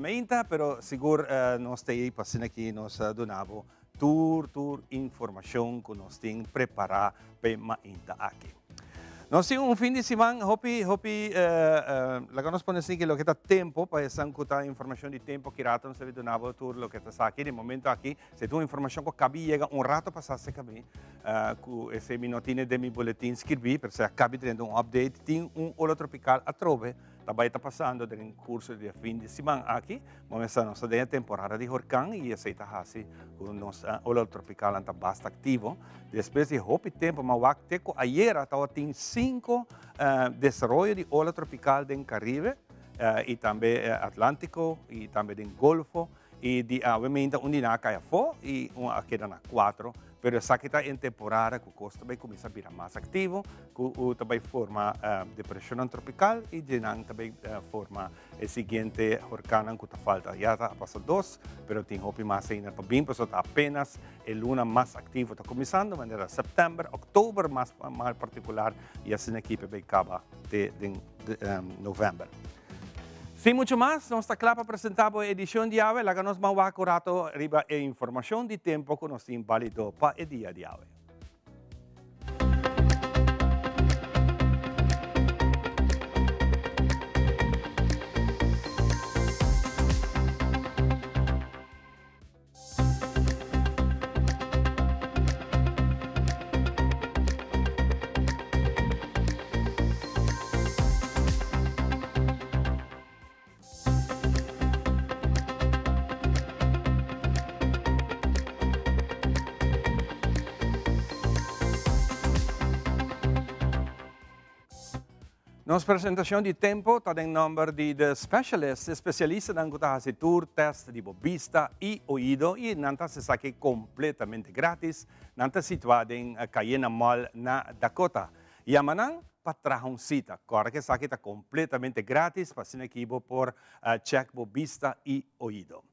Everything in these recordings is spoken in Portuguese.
Mainta, pero seguro nós temos passando aqui nós donavo tour informação que nós temos preparar para mainta aqui. Nós temos fim de semana, hopi lá que nós podemos dizer que lo que está tempo para escutar informação de tempo que rato nós temos donavo tour lo que está aqui de momento aqui, se tu informação que cabe chega rato passar se cabe, com esse minutinho de meu boletim escrevi, para se acabe tendo update, tem olo tropical a trove. Também está passando no curso de fim de semana aqui, começando a temporada de huracán e aceita assim o nosso olo tropical está bastante ativo. Depois de pouco tempo, mas teco ayer estava tem 5 desenvolvimentos de olo tropical no Caribe e também Atlântico e também no Golfo e de obviamente na caia fo e aqui na 4. Pero essa aqui está em temporada, que o custo vai começar a virar mais ativo, que também forma depressão tropical e também forma o seguinte huracán que está falta. Já está passando 2, pero tem hopi mais ainda para vir, porque está apenas a luna mais ativo está começando, de maneira setembro, outubro mais particular, e assim aqui vai acabar de novembro. Sem muito mais, nós está claro para apresentar a edição de hoje, lá que nós vamos acurato riba a informação de tempo que nós temos válido para o dia de hoje. Nossa apresentação de tempo está em nome de especialista em fazer tour, teste de vista e ouvido e nanta se saque completamente grátis, nanta situado em Cayena Mall na Dakota. E amanhã para trazer cita, agora que saque está completamente grátis, para ser aqui por check vista e ouvido.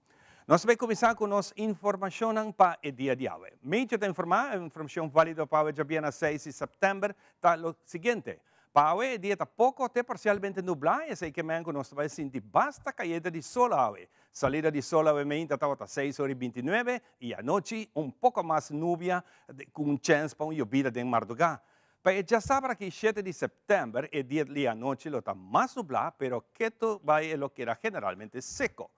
Nós vamos começar com nossa informação para o dia de hoje. Meio de informação válida para o dia 6 de setembro está o seguinte. Para hoje, o dia está pouco até parcialmente nublado, e sei que nós vamos sentir basta caída de sol hoje. Salida de sol obviamente estava a 6h29 e à noite pouco mais nuvem, com chance para uma lluvia de madrugada. Para já saber que 7 de setembro, o dia de noite está mais nublado, pero que vai lo que era generalmente seco.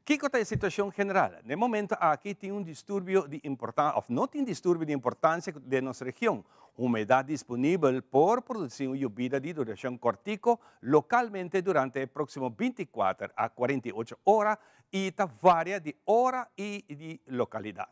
Que é a situação general? No momento aqui tem distúrbio de importância, ou não tem distúrbio de importância de nossa região. Umidade disponível por produzir uma lluvia de duração cortico localmente durante os próximos 24 a 48 horas e varia de hora e de localidade.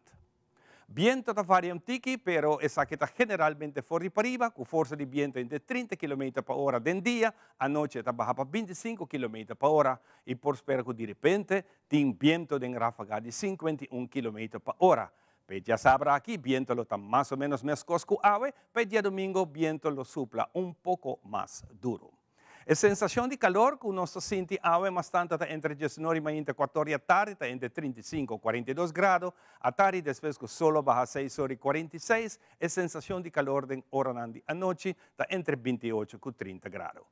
Viento está variando tiki, pero essa aqui está generalmente forte para arriba, com força de viento entre 30 km por hora de dia, à noite está baja para 25 km por hora, e por espera que de repente tem viento de ráfaga de 51 km por hora. Pero já sabrá aqui, viento lo está mais ou menos mescos que hoje, pero dia domingo viento lo supla pouco mais duro. A sensação de calor que nós sentimos hoje bastante está entre 19 e 24 à tarde, está entre 35 e 42 graus. À tarde, depois que o sol baja a 6h46, a sensação de calor de hora à noite está entre 28 e 30 graus.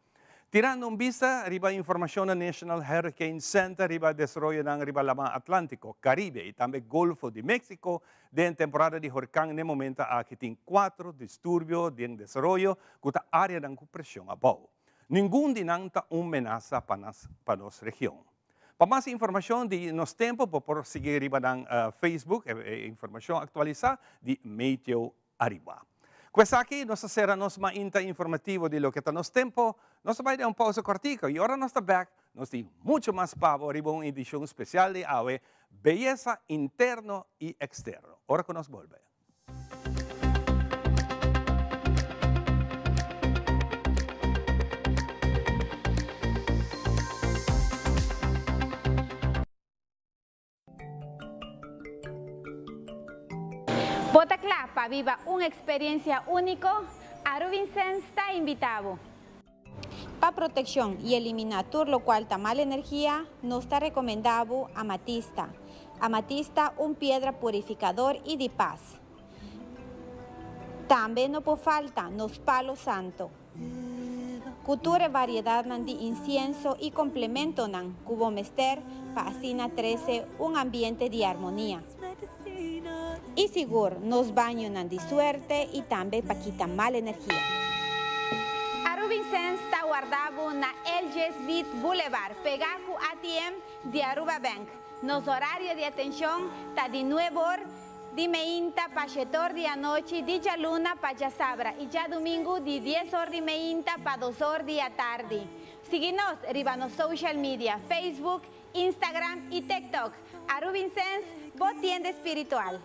Tirando vista, arriba a informação do National Hurricane Center, arriba desenvolvimento ng arriba lamang Atlântico, Caribe e também Golfo de México, de temporada de huracán, no momento aqui tem 4 distúrbios de desenvolvimento, que está área de pressão abaixo. Nenhum de nós está ameaça para nossa região. Para mais informação de nosso tempo, por seguir arriba no Facebook, informação atualizada de Meteo Arriba. Com essa aqui, nós será nosso mainta informativo de lo que está nosso tempo. Nós vamos dar pausa cortica e agora nós estamos back. Nós temos muito mais pavo, arriba uma edição especial de hoje, beleza interno e externo. Agora que nós volvemos. Botaclapa viva uma experiência única, Aro Vincent está invitado. Para protección y eliminar todo lo cual está mala energía, nos está recomendado amatista. Amatista, piedra purificador y de paz. También no por falta nos palo santo. Cultura variedad de incienso y complemento nan cubo mester para así 13 un ambiente de armonía. Y seguro nos baño de suerte y también para quitar mala energía. Aruba Incense está guardado na Elges Beat Boulevard, pegado ATM de Aruba Bank. Nos horario de atención está de 9 horas de meinta para 7 horas de la noche, de ya luna para ya sabra y ya domingo de 10 horas de meinta para 2 horas de la tarde. Síguenos en los social media, Facebook, Instagram y TikTok. Aruba Incense, vos tienda espiritual.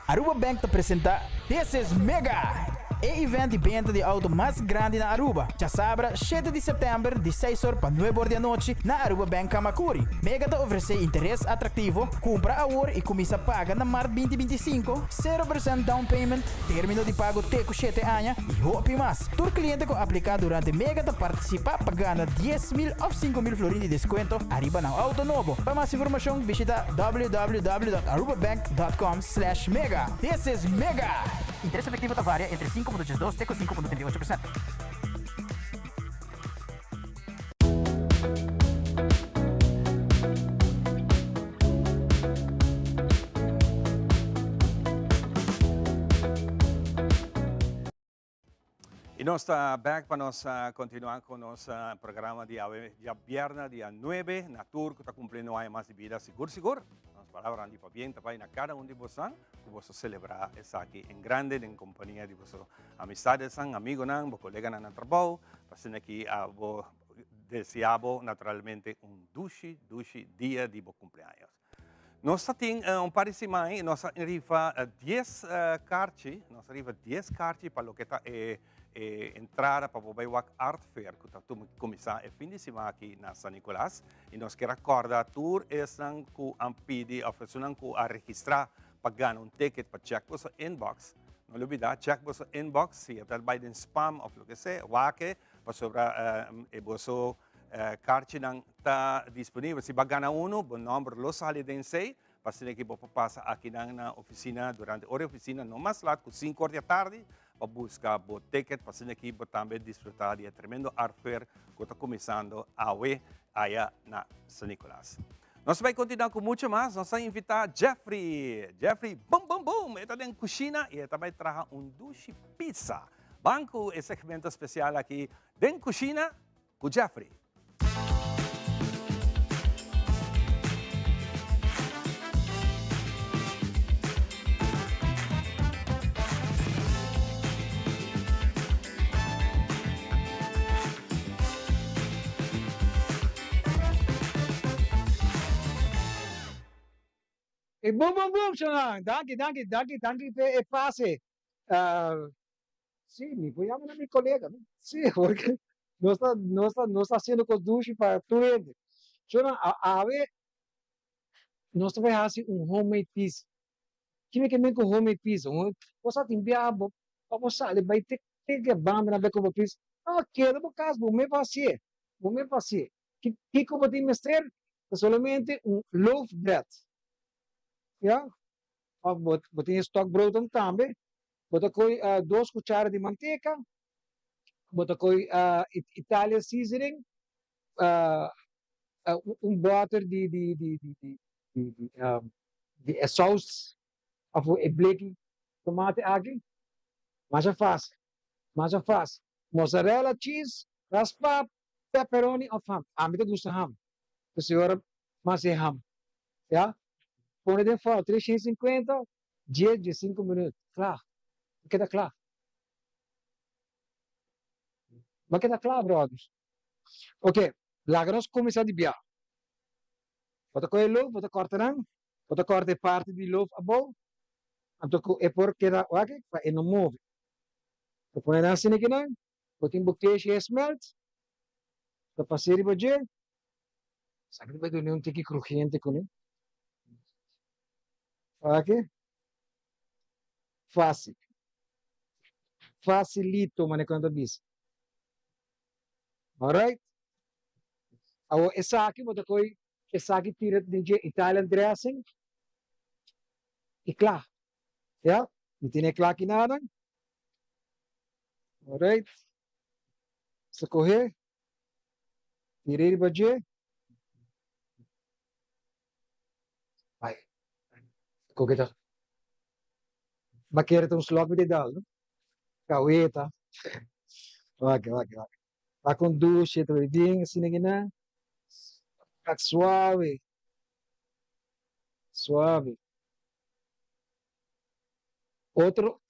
Aruba Bank te presenta This is Mega! E evento de venda de auto mais grande na Aruba. Já sabra, 7 de setembro, de 6 horas para 9 horas da noite, na Aruba Bank Kamakuri. Mega te oferece interesse atrativo, compra agora e começa a pagar na março 2025, 0% down payment, término de pago teco 7 anos e hope mais. Todo cliente que aplicar durante Mega te participa pagando 10.000 ou 5.000 florins de desconto arriba na auto novo. Para mais informação, visita www.arubabank.com/mega. This is Mega! Interesse efetivo te varia entre 5.82 e 5.38%. E nós estamos back para nós continuar com o nosso programa de viernes, dia 9, na tour que está cumprindo mais de vida, seguro. Nós falamos para bem, também na cada de vocês, que vocês celebrar essa aqui em grande, em companhia de vocês amistades, amigos, colegas no trabalho, para aqui desejamos naturalmente duche dia de bom cumpleaños. Nós temos par de semanas, nós arriba 10 cartas para o que está entrada para o Art Fair, que está começar o fim de semana aqui na San Nicolás. E nós queremos recordar que tour é que pede a pessoa a registrar para ganhar ticket para check você inbox. Não olvida, check você inbox, se está by the spam ou o que seja, para sobre você carta não está disponível. Se vai ganhar o número lo sale de sei, para que você passa aqui na oficina durante a oficina, não mais lá, com 5 horas da tarde, para buscar o ticket, para que você também desfrutar de tremendo art fair que está começando aí na San Nicolás. Nós vamos continuar com muito mais. Nós vamos invitar Jeffrey. Jeffrey, boom! Ele está na cozinha e ele também traz duche pizza. Banco é segmento especial aqui na cozinha com Jeffrey. Boom, Shanang. Danke per pase. Sí, me voy a llamar a mi colega, ¿no? Sí, porque no está haciendo conducir para cliente. Shanang, a ver, nós vamos fazer homemade pizza. Que me com homemade pizza? Você tem biabo, vamos sair, vai ter que banda na beco para pizza. Quero por caso, vou me fazer. Que como tem que ser? Solamente loaf bread. Ja, botem stock brood também, botem 2 cucharadas de manteca, botem Italian seasoning, butter de sauce, of blik tomate aqui, mais fácil, mozzarella cheese, raspa, pepperoni of ham, me gusta ham, a senhora mais é ham, ja? Põe de fora, 350, dia de 5 minutos. Claro. Queda claro. Mas queda claro, brothers. Ok. Lá nós começamos a biar. Bota com ele, bota corta não. Bota corta parte de loaf a bom. Então, é por queda, ok? E não move. Põe assim aqui não. Botin boquete e smelt. Da passei para je. Sabe que vai ter um tique crujiente com ele. Ok? Fácil. Facilito manejando a bis. Alright? Awo essa aqui, bota coi, essa aqui tira de Italian dressing. E claro, yeah? Não tem claro aqui nada. Alright? Você correr, tirei para je. Vai. Coqueta. Baqueira tem um slot de dal, não? Caueta. Vai. Vai com duche, tudinho, assim, né? Tá suave. Suave.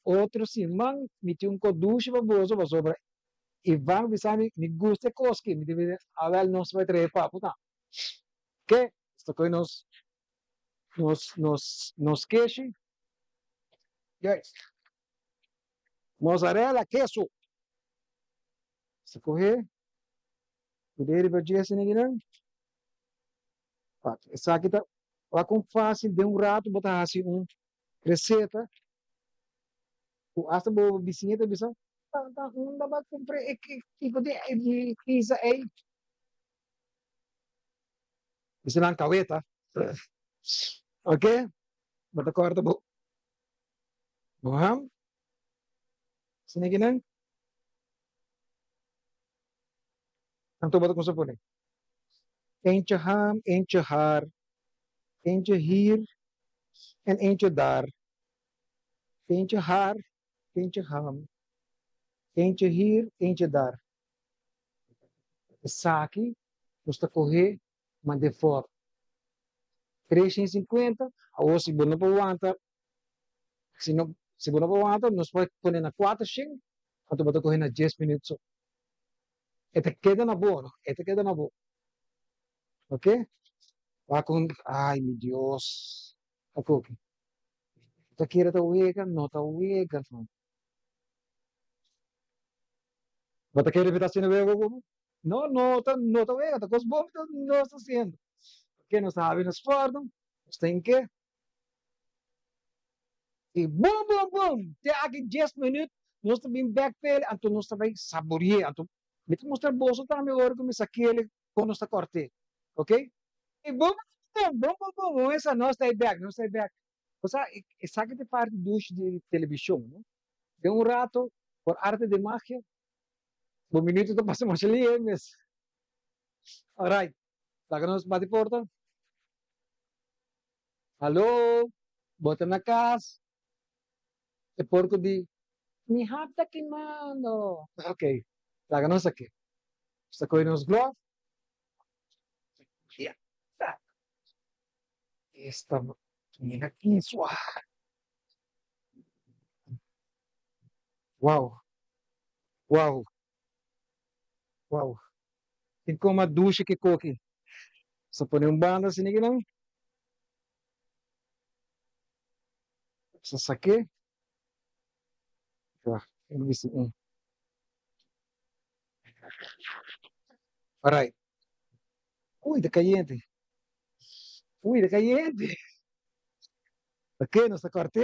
Outro sim, man, me tinha um coduche para bolso, para sobra. E van, me gusta coski, me deve, a ver, não se vai trazer papo, tá? Que? Esta coisa nos queixe. Guys, mozzarella, queso. Se correr, poder para dia, assim, né? Essa aqui tá, lá com fácil, de um rato, botar assim, receita. O asa bo bicicleta bisa. Não dá para comprar tipo de pizza aí. Bisa lang kaweta. Ok? Bata corta bo. Boham? Sini ginan? Tanto bata kung sa pune. Eentje ham, eentje haar, eentje hier en eentje daar. Eentje haar, eentje ham, eentje hier, eentje daar. Essa aqui, custa correr, mande foto. 350, a você não pode aguentar. Se você não pode aguentar, nós podemos pôr na 4 xing, então bota correr na 10 minutos. Esta queda na boa, não? Esta queda na boa. Ok? Vai com, ai, meu Deus. Ok. Esta queda está uega, não está uega. Bota queda repetir assim, não, não está uega, está com os bombos, não está sendo. Ok, não sabe, nos fordam, tem que, e bum, te aqui 10 minutos, nós também backpedal, então nós também saborear, então, me mostrar bolso também, agora que me saquei ele, quando está corte, ok? E bum, essa não está back, não está back. O sea, esa que te parte de televisão, né? De um rato, por arte de magia, um minuto tu passamos ali, mas, alright, lá que nos bate porta, alô, bota na casa, e porco de, mi hat tá queimando. Ok, lá que nós aqui, sacou nos glove, e esta, mira aqui, suave. Uau, uau, uau. Tem como uma ducha que coque. Só põe banda assim, não? Só saquei. Já, eu disse, alright. Ui, tá caliente. Ui, tá caliente. Ok, nossa corte.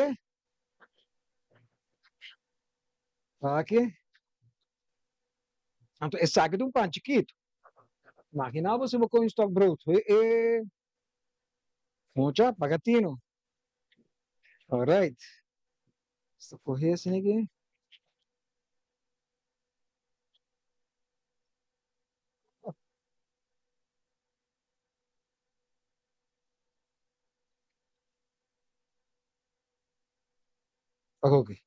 Ok. Então, é saco de um pão chiquito. Imaginava se você stock brood. Mucha, pagatino. Alright. Esta correr assim aqui. Ok.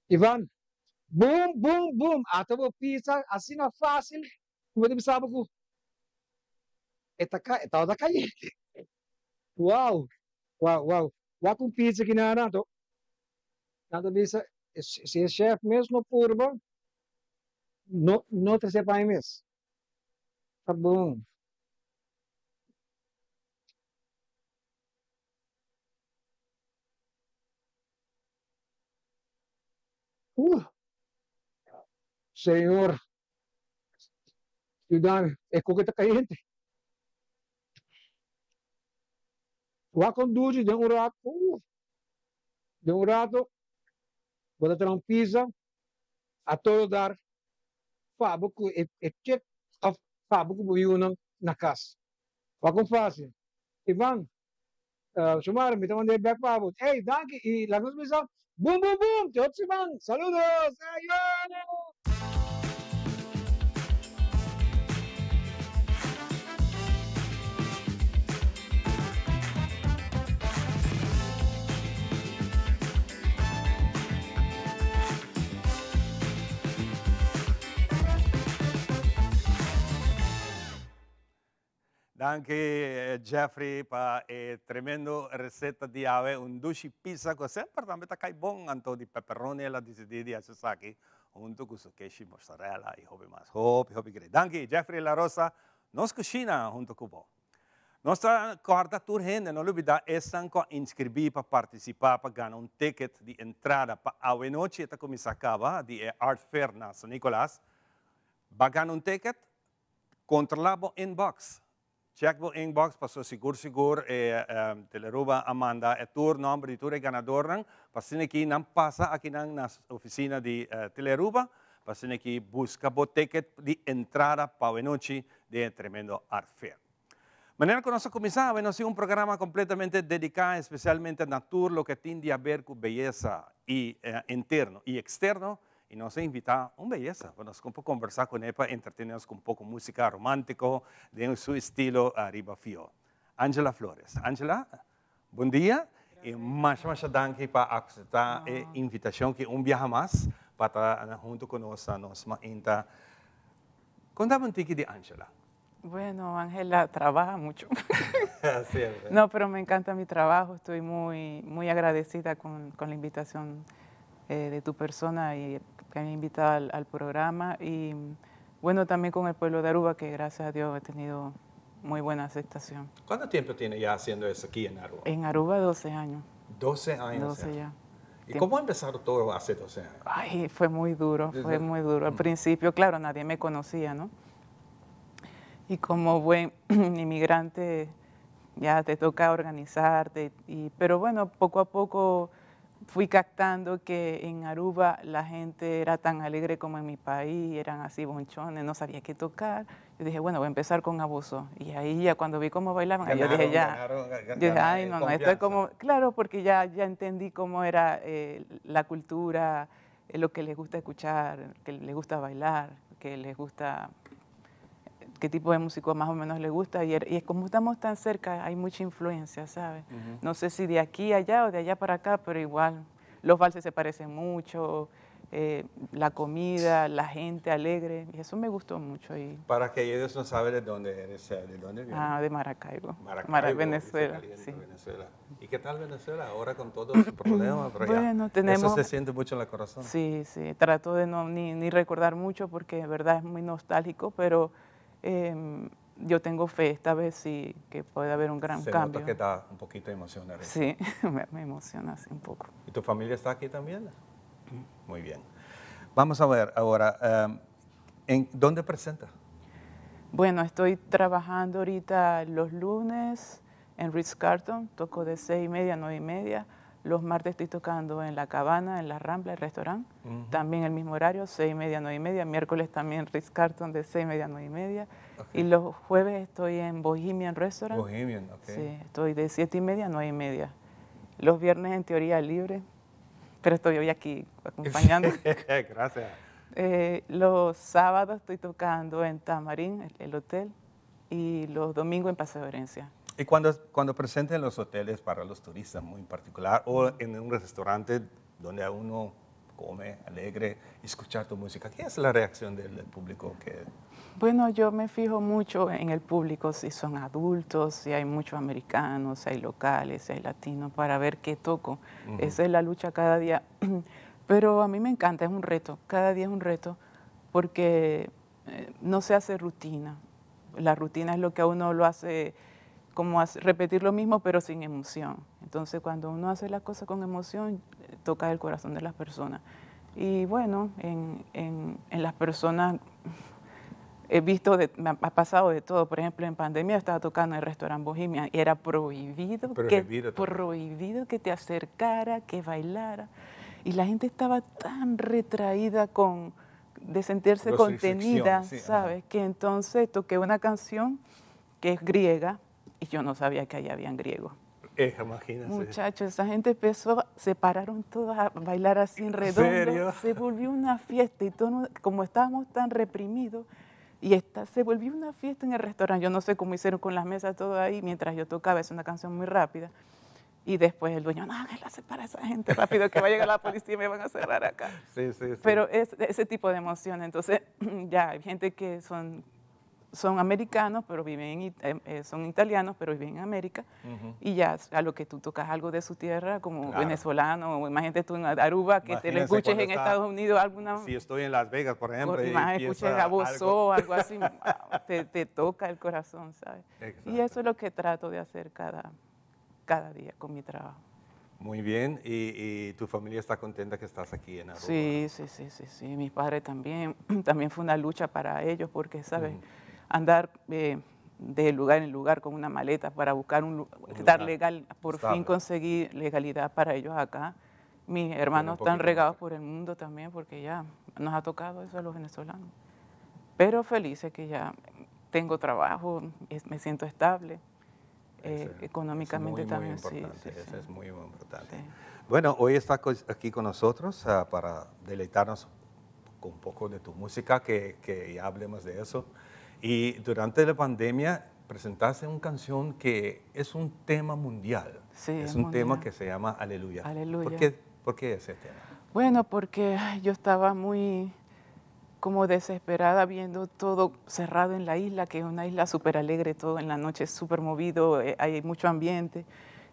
Ivan, boom. Até o pizza, assim na fácil. Como você sabe que tá caliente. Uau, uau. Lá com pizza aqui na nada. Nada disso. Se é chefe mesmo, purba, não te sepa mesmo. Tá bom. Uh, Senhor, ayúdame, es coqueta caliente. Va con dulce de un rato, voy a traer un pizza, a todo dar, fabo que é check of fabo que viu na casa. Va con fácil. Ivan, Sumar, me toman de back fabo. Hey, danke, y la cosa me dice, boom, boom, boom, te otro Ivan, saludos, ayúdame. Danke Jeffrey pa tremendo receita di ave un dushi pizza ko sempre também tá cai bom anto di pepperoni ela di sasaki junto con su queso mozzarella e hobby mas hobby great. Danke Jeffrey La Rosa nos cucina junto con voi. Nostra quarta tour hende non olvida essan ko inscrivi pa participar pa ganhar un ticket di entrada pa ave noche eta come sacava di Art Fair na San Nicolas. Ba ganhar un ticket controlabo inbox. Check bo inbox, paso sigur teleruba Amanda, tour nombre di tour ganador nang, pasine ki nang pasa aqui nang nas oficina di teleruba, pasine ki busca bo ticket di entrada para noche de tremendo Art Fair. Mañana con nosotros comenzamos, nos un programa completamente dedicado especialmente a tour lo que tiene a ver con belleza y interno y externo. Y nos invita a una belleza, para conversar con él, para entretenernos con un poco de música romántico, de su estilo arriba fio. Angela Flores. Angela, buen día. Y más danke para aceptar la invitación que un viaje más para estar junto con nosotros. Contame un tiqui de Angela. Bueno, Ángela trabaja mucho. Siempre. No, pero me encanta mi trabajo. Estoy muy agradecida con la invitación de tu persona y que me ha invitado al programa. Y bueno, también con el pueblo de Aruba, que gracias a Dios he tenido muy buena aceptación. ¿Cuánto tiempo tiene ya haciendo eso aquí en Aruba? En Aruba 12 años. 12 años. 12 ya. ¿Y cómo empezaron todo hace 12 años? Ay, fue muy duro, fue muy duro. Al principio, claro, nadie me conocía, ¿no? Y como buen inmigrante, ya te toca organizarte. Pero bueno, poco a poco fui captando que en Aruba la gente era tan alegre como en mi país, eran así bonchones, no sabía qué tocar. Yo dije, bueno, voy a empezar con abuso. Y ahí ya cuando vi cómo bailaban, yo dije, yo dije, ay, no, esto es como, claro, porque ya entendí cómo era la cultura, lo que les gusta escuchar, que les gusta bailar, que les gusta, qué tipo de música más o menos les gusta. Y como estamos tan cerca, hay mucha influencia, ¿sabes? No sé si de aquí a allá o de allá para acá, pero igual los valses se parecen mucho, la comida, la gente alegre, y eso me gustó mucho. Para que ellos no saben de dónde eres, ¿de dónde vienes? Ah, de Maracaibo. Venezuela. Sí. Venezuela. ¿Y qué tal Venezuela ahora con todos los problemas? Bueno, tenemos... Eso se siente mucho en el corazón. Sí, trato de no ni recordar mucho porque de verdad es muy nostálgico, pero yo tengo fe esta vez sí que puede haber un gran cambio. Se nota que da un poquito de emoción. Sí, me emociona así un poco. ¿Y tu familia está aquí también? Muy bien. Vamos a ver ahora, ¿en dónde presenta? Bueno, estoy trabajando ahorita los lunes en Ritz-Carlton, toco de 6:30 a 9:30. Los martes estoy tocando en La Cabana, en La Rambla, el restaurante. También el mismo horario, 6:30 a 9:30. Miércoles también Ritz-Carlton de 6:30 a 9:30. Okay. Y los jueves estoy en Bohemian Restaurant. Bohemian, ok. Sí, estoy de 7:30 a 9:30. Los viernes en teoría libre, pero estoy hoy aquí acompañando. Gracias. Los sábados estoy tocando en Tamarín, el hotel, y los domingos en Paseo de Herencia. Y cuando presenten los hoteles para los turistas muy en particular, o en un restaurante donde uno come alegre, escuchar tu música, ¿qué es la reacción del público? Bueno, yo me fijo mucho en el público, si son adultos, si hay muchos americanos, si hay locales, si hay latinos, para ver qué toco. Esa es la lucha cada día. Pero a mí me encanta, es un reto, cada día es un reto, porque no se hace rutina. La rutina es lo que a uno lo hace como repetir lo mismo pero sin emoción. Entonces cuando uno hace las cosas con emoción, toca el corazón de las personas. Y bueno, en las personas he visto, me ha pasado de todo. Por ejemplo, en pandemia estaba tocando en el restaurante Bohemia y era prohibido que te acercara, que bailara. Y la gente estaba tan retraída de sentirse contenida, ¿sabes? Que entonces toqué una canción que es griega y yo no sabía que allá habían griegos. Imagínate. Muchachos, esa gente empezó, se pararon todos a bailar así en redondo. ¿En serio? Se volvió una fiesta y todo, como estábamos tan reprimidos, se volvió una fiesta en el restaurante. Yo no sé cómo hicieron con las mesas, todo ahí, mientras yo tocaba, es una canción muy rápida. Y después el dueño, no, la separa a esa gente rápido, que va a llegar la policía y me van a cerrar acá. Sí, sí, sí. Pero es ese tipo de emoción. Entonces, ya hay gente que son americanos, pero son italianos, pero viven en América, y ya a lo que tú tocas algo de su tierra, como venezolano, o imagínate tú en Aruba, que te lo escuches en Estados Unidos, si estoy en Las Vegas, por ejemplo, y escuches a Bozó, algo así, te toca el corazón, ¿sabes? Exacto. Y eso es lo que trato de hacer cada día con mi trabajo. Muy bien, y tu familia está contenta que estás aquí en Aruba. Sí, mis padres también fue una lucha para ellos, porque, ¿sabes? Andar de lugar en lugar con una maleta para buscar un lugar legal, por fin conseguí legalidad para ellos acá. Mis hermanos están regados por el mundo también, porque ya nos ha tocado eso a los venezolanos. Pero felices que ya tengo trabajo, me siento estable, económicamente también. Eso es muy importante. Sí. Bueno, hoy está aquí con nosotros para deleitarnos con un poco de tu música, que ya hablemos de eso. Y durante la pandemia presentaste una canción que es un tema mundial. Sí, es un tema que se llama Aleluya. Aleluya. ¿Por qué ese tema? Bueno, porque yo estaba muy como desesperada viendo todo cerrado en la isla, que es una isla súper alegre, todo en la noche es súper movido, hay mucho ambiente.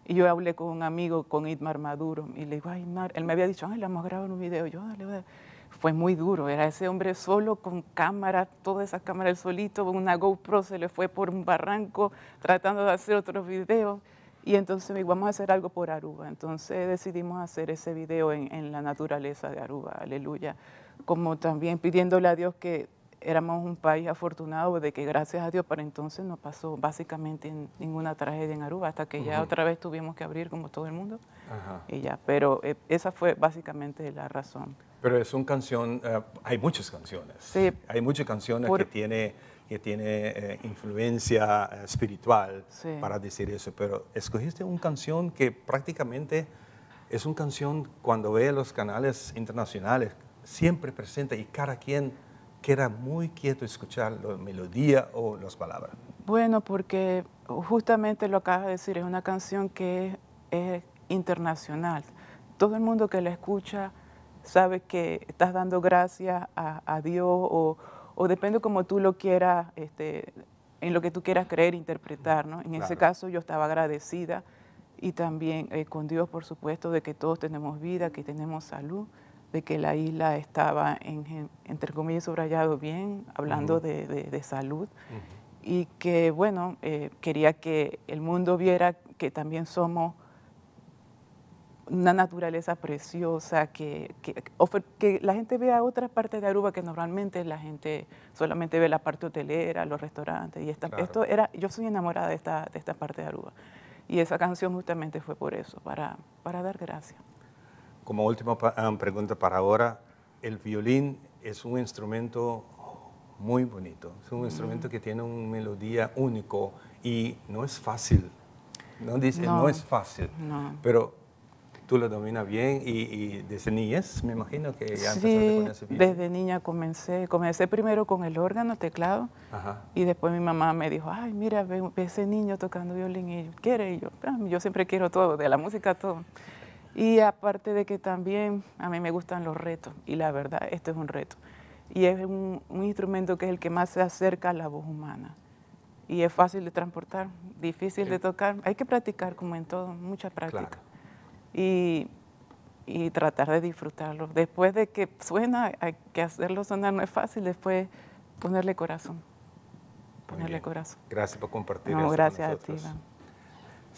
Y yo hablé con un amigo, con Itmar Maduro, y le digo, ay, Itmar, él me había dicho, ay, le vamos a grabar un video. Yo, dale. Fue muy duro, era ese hombre solo con cámara, toda esa cámara él solito, una GoPro se le fue por un barranco tratando de hacer otros videos. Y entonces me dijo, vamos a hacer algo por Aruba. Entonces decidimos hacer ese video en la naturaleza de Aruba, aleluya. Como también pidiéndole a Dios que éramos un país afortunado, de que gracias a Dios para entonces no pasó básicamente ninguna tragedia en Aruba, hasta que ya otra vez tuvimos que abrir como todo el mundo. Y ya, pero esa fue básicamente la razón. Pero es una canción, hay muchas canciones. Sí. Hay muchas canciones que tiene influencia espiritual para decir eso, pero escogiste una canción que prácticamente es una canción, cuando ve los canales internacionales, siempre presenta y cada quien queda muy quieto escuchar la melodía o las palabras. Bueno, porque justamente lo acabas de decir, es una canción que es internacional. Todo el mundo que la escucha sabe que estás dando gracias a Dios o depende como tú lo quieras, en lo que tú quieras creer, interpretar, ¿no? En ese caso yo estaba agradecida y también con Dios, por supuesto, de que todos tenemos vida, que tenemos salud, de que la isla estaba, entre comillas, subrayado bien, hablando de salud, y que, bueno, quería que el mundo viera que también somos una naturaleza preciosa, que la gente vea otras partes de Aruba que normalmente la gente solamente ve la parte hotelera, los restaurantes, y yo soy enamorada de esta parte de Aruba, y esa canción justamente fue por eso, para dar gracias. Como última pregunta para ahora, el violín es un instrumento muy bonito, es un instrumento que tiene una melodía único y no es fácil, no es fácil, pero tú lo dominas bien y desde niñez me imagino que ya empezaste con ese violín. Desde niña comencé primero con el órgano, teclado, y después mi mamá me dijo, ay, mira, ve ese niño tocando violín y quiere, y yo siempre quiero todo, de la música todo. Y aparte de que también a mí me gustan los retos, y la verdad, esto es un reto. Y es un instrumento que es el que más se acerca a la voz humana. Y es fácil de transportar, difícil de tocar. Hay que practicar, como en todo, mucha práctica. Claro. Y tratar de disfrutarlo. Después de que suena, hay que hacerlo sonar, no es fácil, después ponerle corazón. Ponerle corazón. Gracias por compartir eso gracias con nosotros. A ti,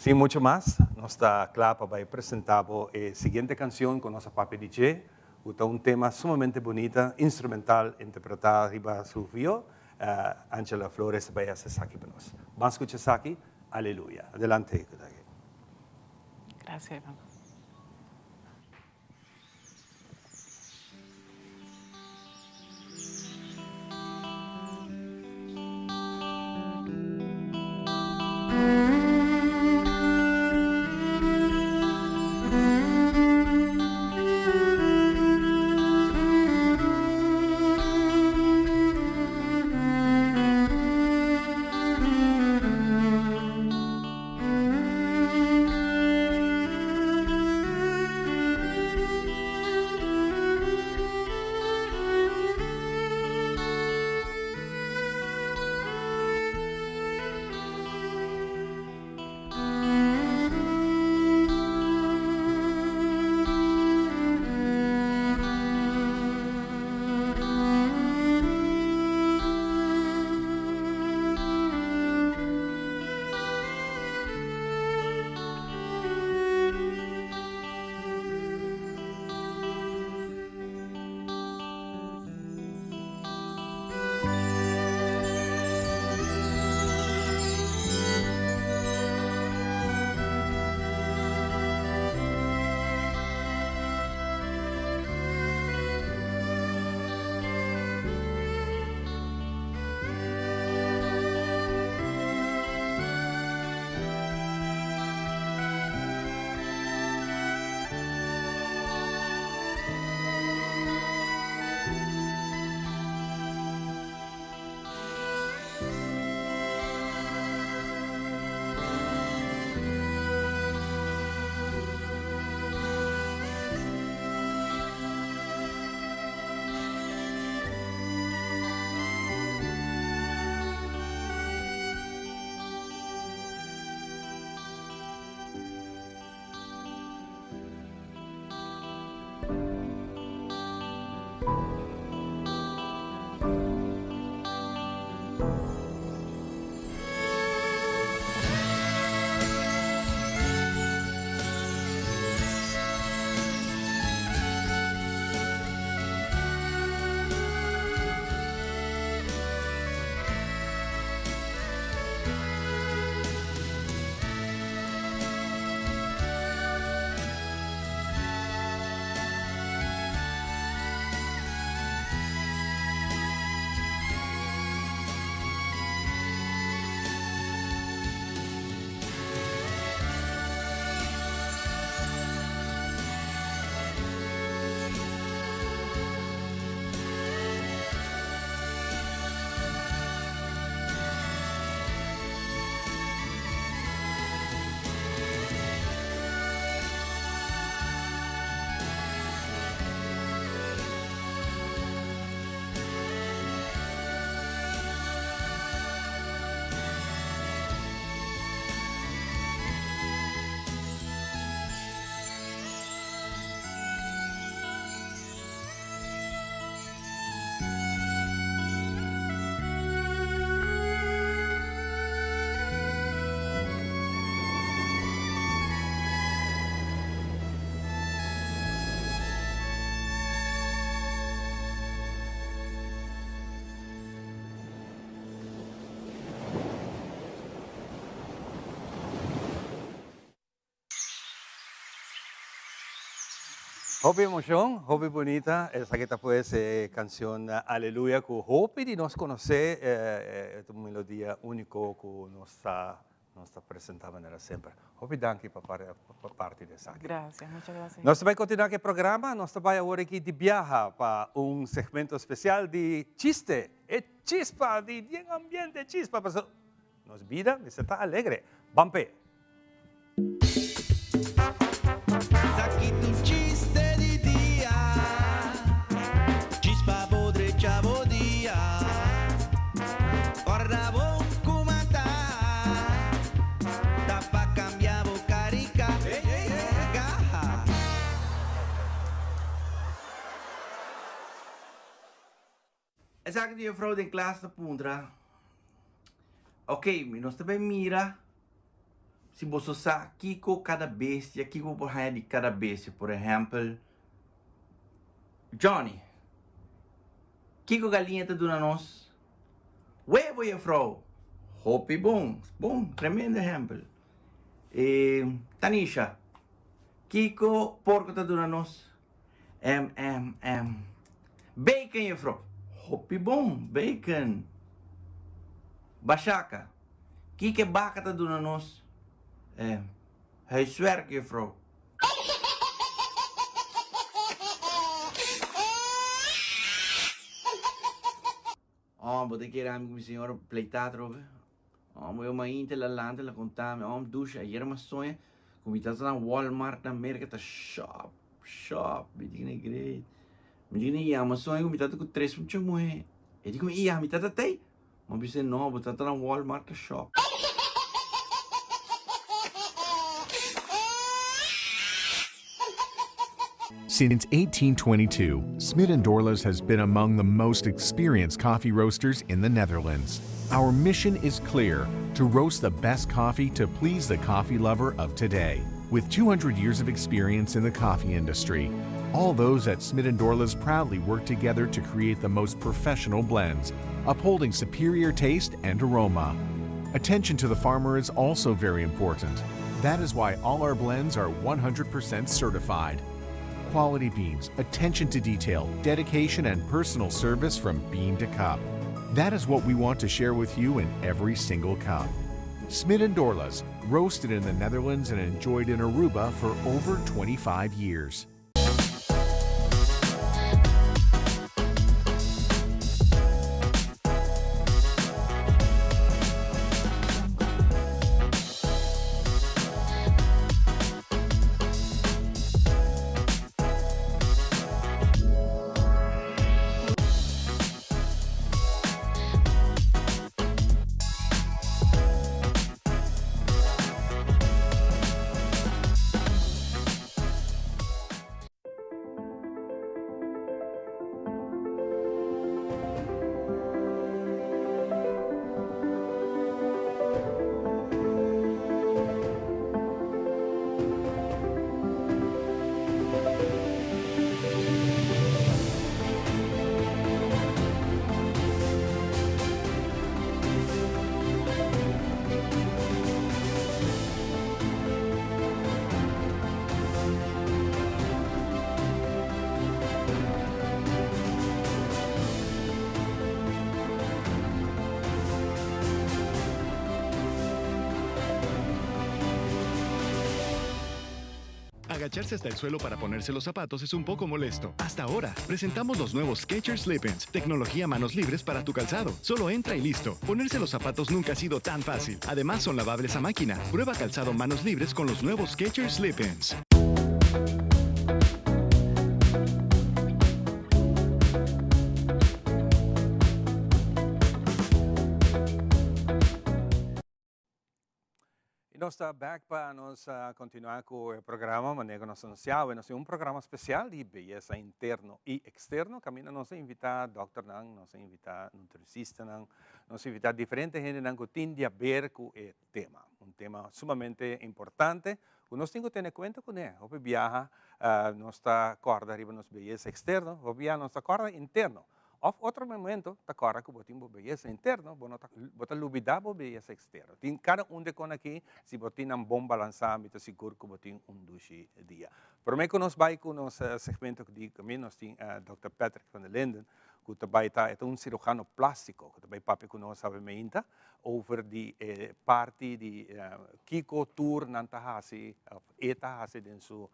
Sim, muito mais. Nós está claro para apresentar a seguinte canção com nossa papi DJ, Uta un tema sumamente bonito, instrumental, interpretado arriba su violín. Angela Flores vai a Saki para nós. Vamos escuchar Saki, aleluya. Adelante. Gracias, hermano. Hobby emoción, hobby bonita, esa que pues canción Aleluya, que hobby de nos conocer, esta melodía único que nos presentava sempre. Hobby danke para parte dessa. Gracias, muchas gracias. Nós vamos continuar com o programa, nós vamos agora aqui de viaja para segmento especial de chiste e chispa, de ambiente chispa, para nos vida de estar alegre. Bampe. Aqui tu chiste de dia, chispa podre chavo dia, ora bom comandar, dá pra cambiar o carica, garra. Esa que die vrouw in klas te pundra. Ok, nós também mira se você sabe Kiko cada bestia, Kiko por raio de cada bestia, por exemplo, Johnny, Kiko galinha te doen aan ons? Huevo, juffrouw. Hoppie bom. Bom, tremendo ejemplo. Tanisha, Kiko porco te doen aan ons? Bacon, juffrouw. Hoppie bom, bacon. Bashaka, Kike baka te doen aan ons? Huiswerk, juffrouw. Oh, vou ter que ir a minha senhora pleitar, trove. Oh, meu mãe te la lante la contame. Oh, ducha, ayer mas sonha. Comita na Walmart na América tá shop. Me diga great. Me diga ia, mas sonha comita com 3 muito moe. Eu digo ia, me tá tei. Mas você não, botar na Walmart na shop. Since 1822, Smit & Dorlas has been among the most experienced coffee roasters in the Netherlands. Our mission is clear: to roast the best coffee to please the coffee lover of today. With 200 years of experience in the coffee industry, all those at Smit & Dorlas proudly work together to create the most professional blends, upholding superior taste and aroma. Attention to the farmer is also very important. That is why all our blends are 100% certified. Quality beans, attention to detail, dedication, and personal service from bean to cup. That is what we want to share with you in every single cup. Smit & Dorlas, roasted in the Netherlands and enjoyed in Aruba for over 25 years. Agacharse hasta el suelo para ponerse los zapatos es un poco molesto. Hasta ahora, presentamos los nuevos Skechers Slip-ins, tecnología manos libres para tu calzado. Solo entra y listo. Ponerse los zapatos nunca ha sido tan fácil. Además, son lavables a máquina. Prueba calzado manos libres con los nuevos Skechers Slip-ins. Nós está back para nós continuar com o programa, maneira nós anunciava, nós temos programa especial de beleza interno e externo. Caminho nós invitar doutor nang, nós invitar nutricionista nang, nós invitar diferente gente nang que tem a ver com o tema sumamente importante. Nós temos que ter em conta com ele. O viaja, nós está corda arriba nos beleza externo, o viaja nós está corda interno. Of outro momento, tá corda que botim beleza interno, bota lubida beleza externo. Tem cada de con aqui, se botim um bom balançamento, seguro que botim duche dia. Por mim que nós vai com nos segmento que caminho nós tem Dr. Patrick van der Linden, que também tá é cirurgião plástico, que também papi com nós sabe meinta over die parte de Kiko tour nanta hasi, eta hasi denso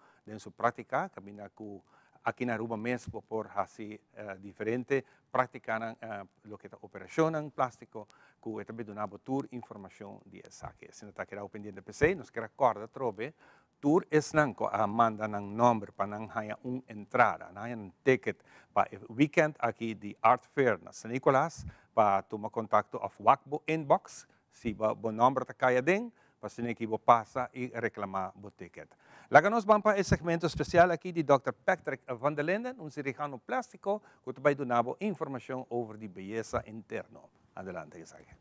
prática, caminha com aqui na Aruba mesmo por assim diferente praticar lo que é operação plástico que também dá tour informação de essa que se não está querendo pendiente PC nos quer recorda trobe tour es nanco manda nang número para nang haya entrada haya ticket para weekend aqui de Art Fair na San Nicolás para tomar contato of Wakbo inbox se o número está caia dentro para se que passa e reclamar o ticket. Laga nós vamos para esse segmento especial aqui de Dr. Patrick van der Linden, cirurgião plástico, que vai dar informação sobre a beleza interna. Adelante, Isaac.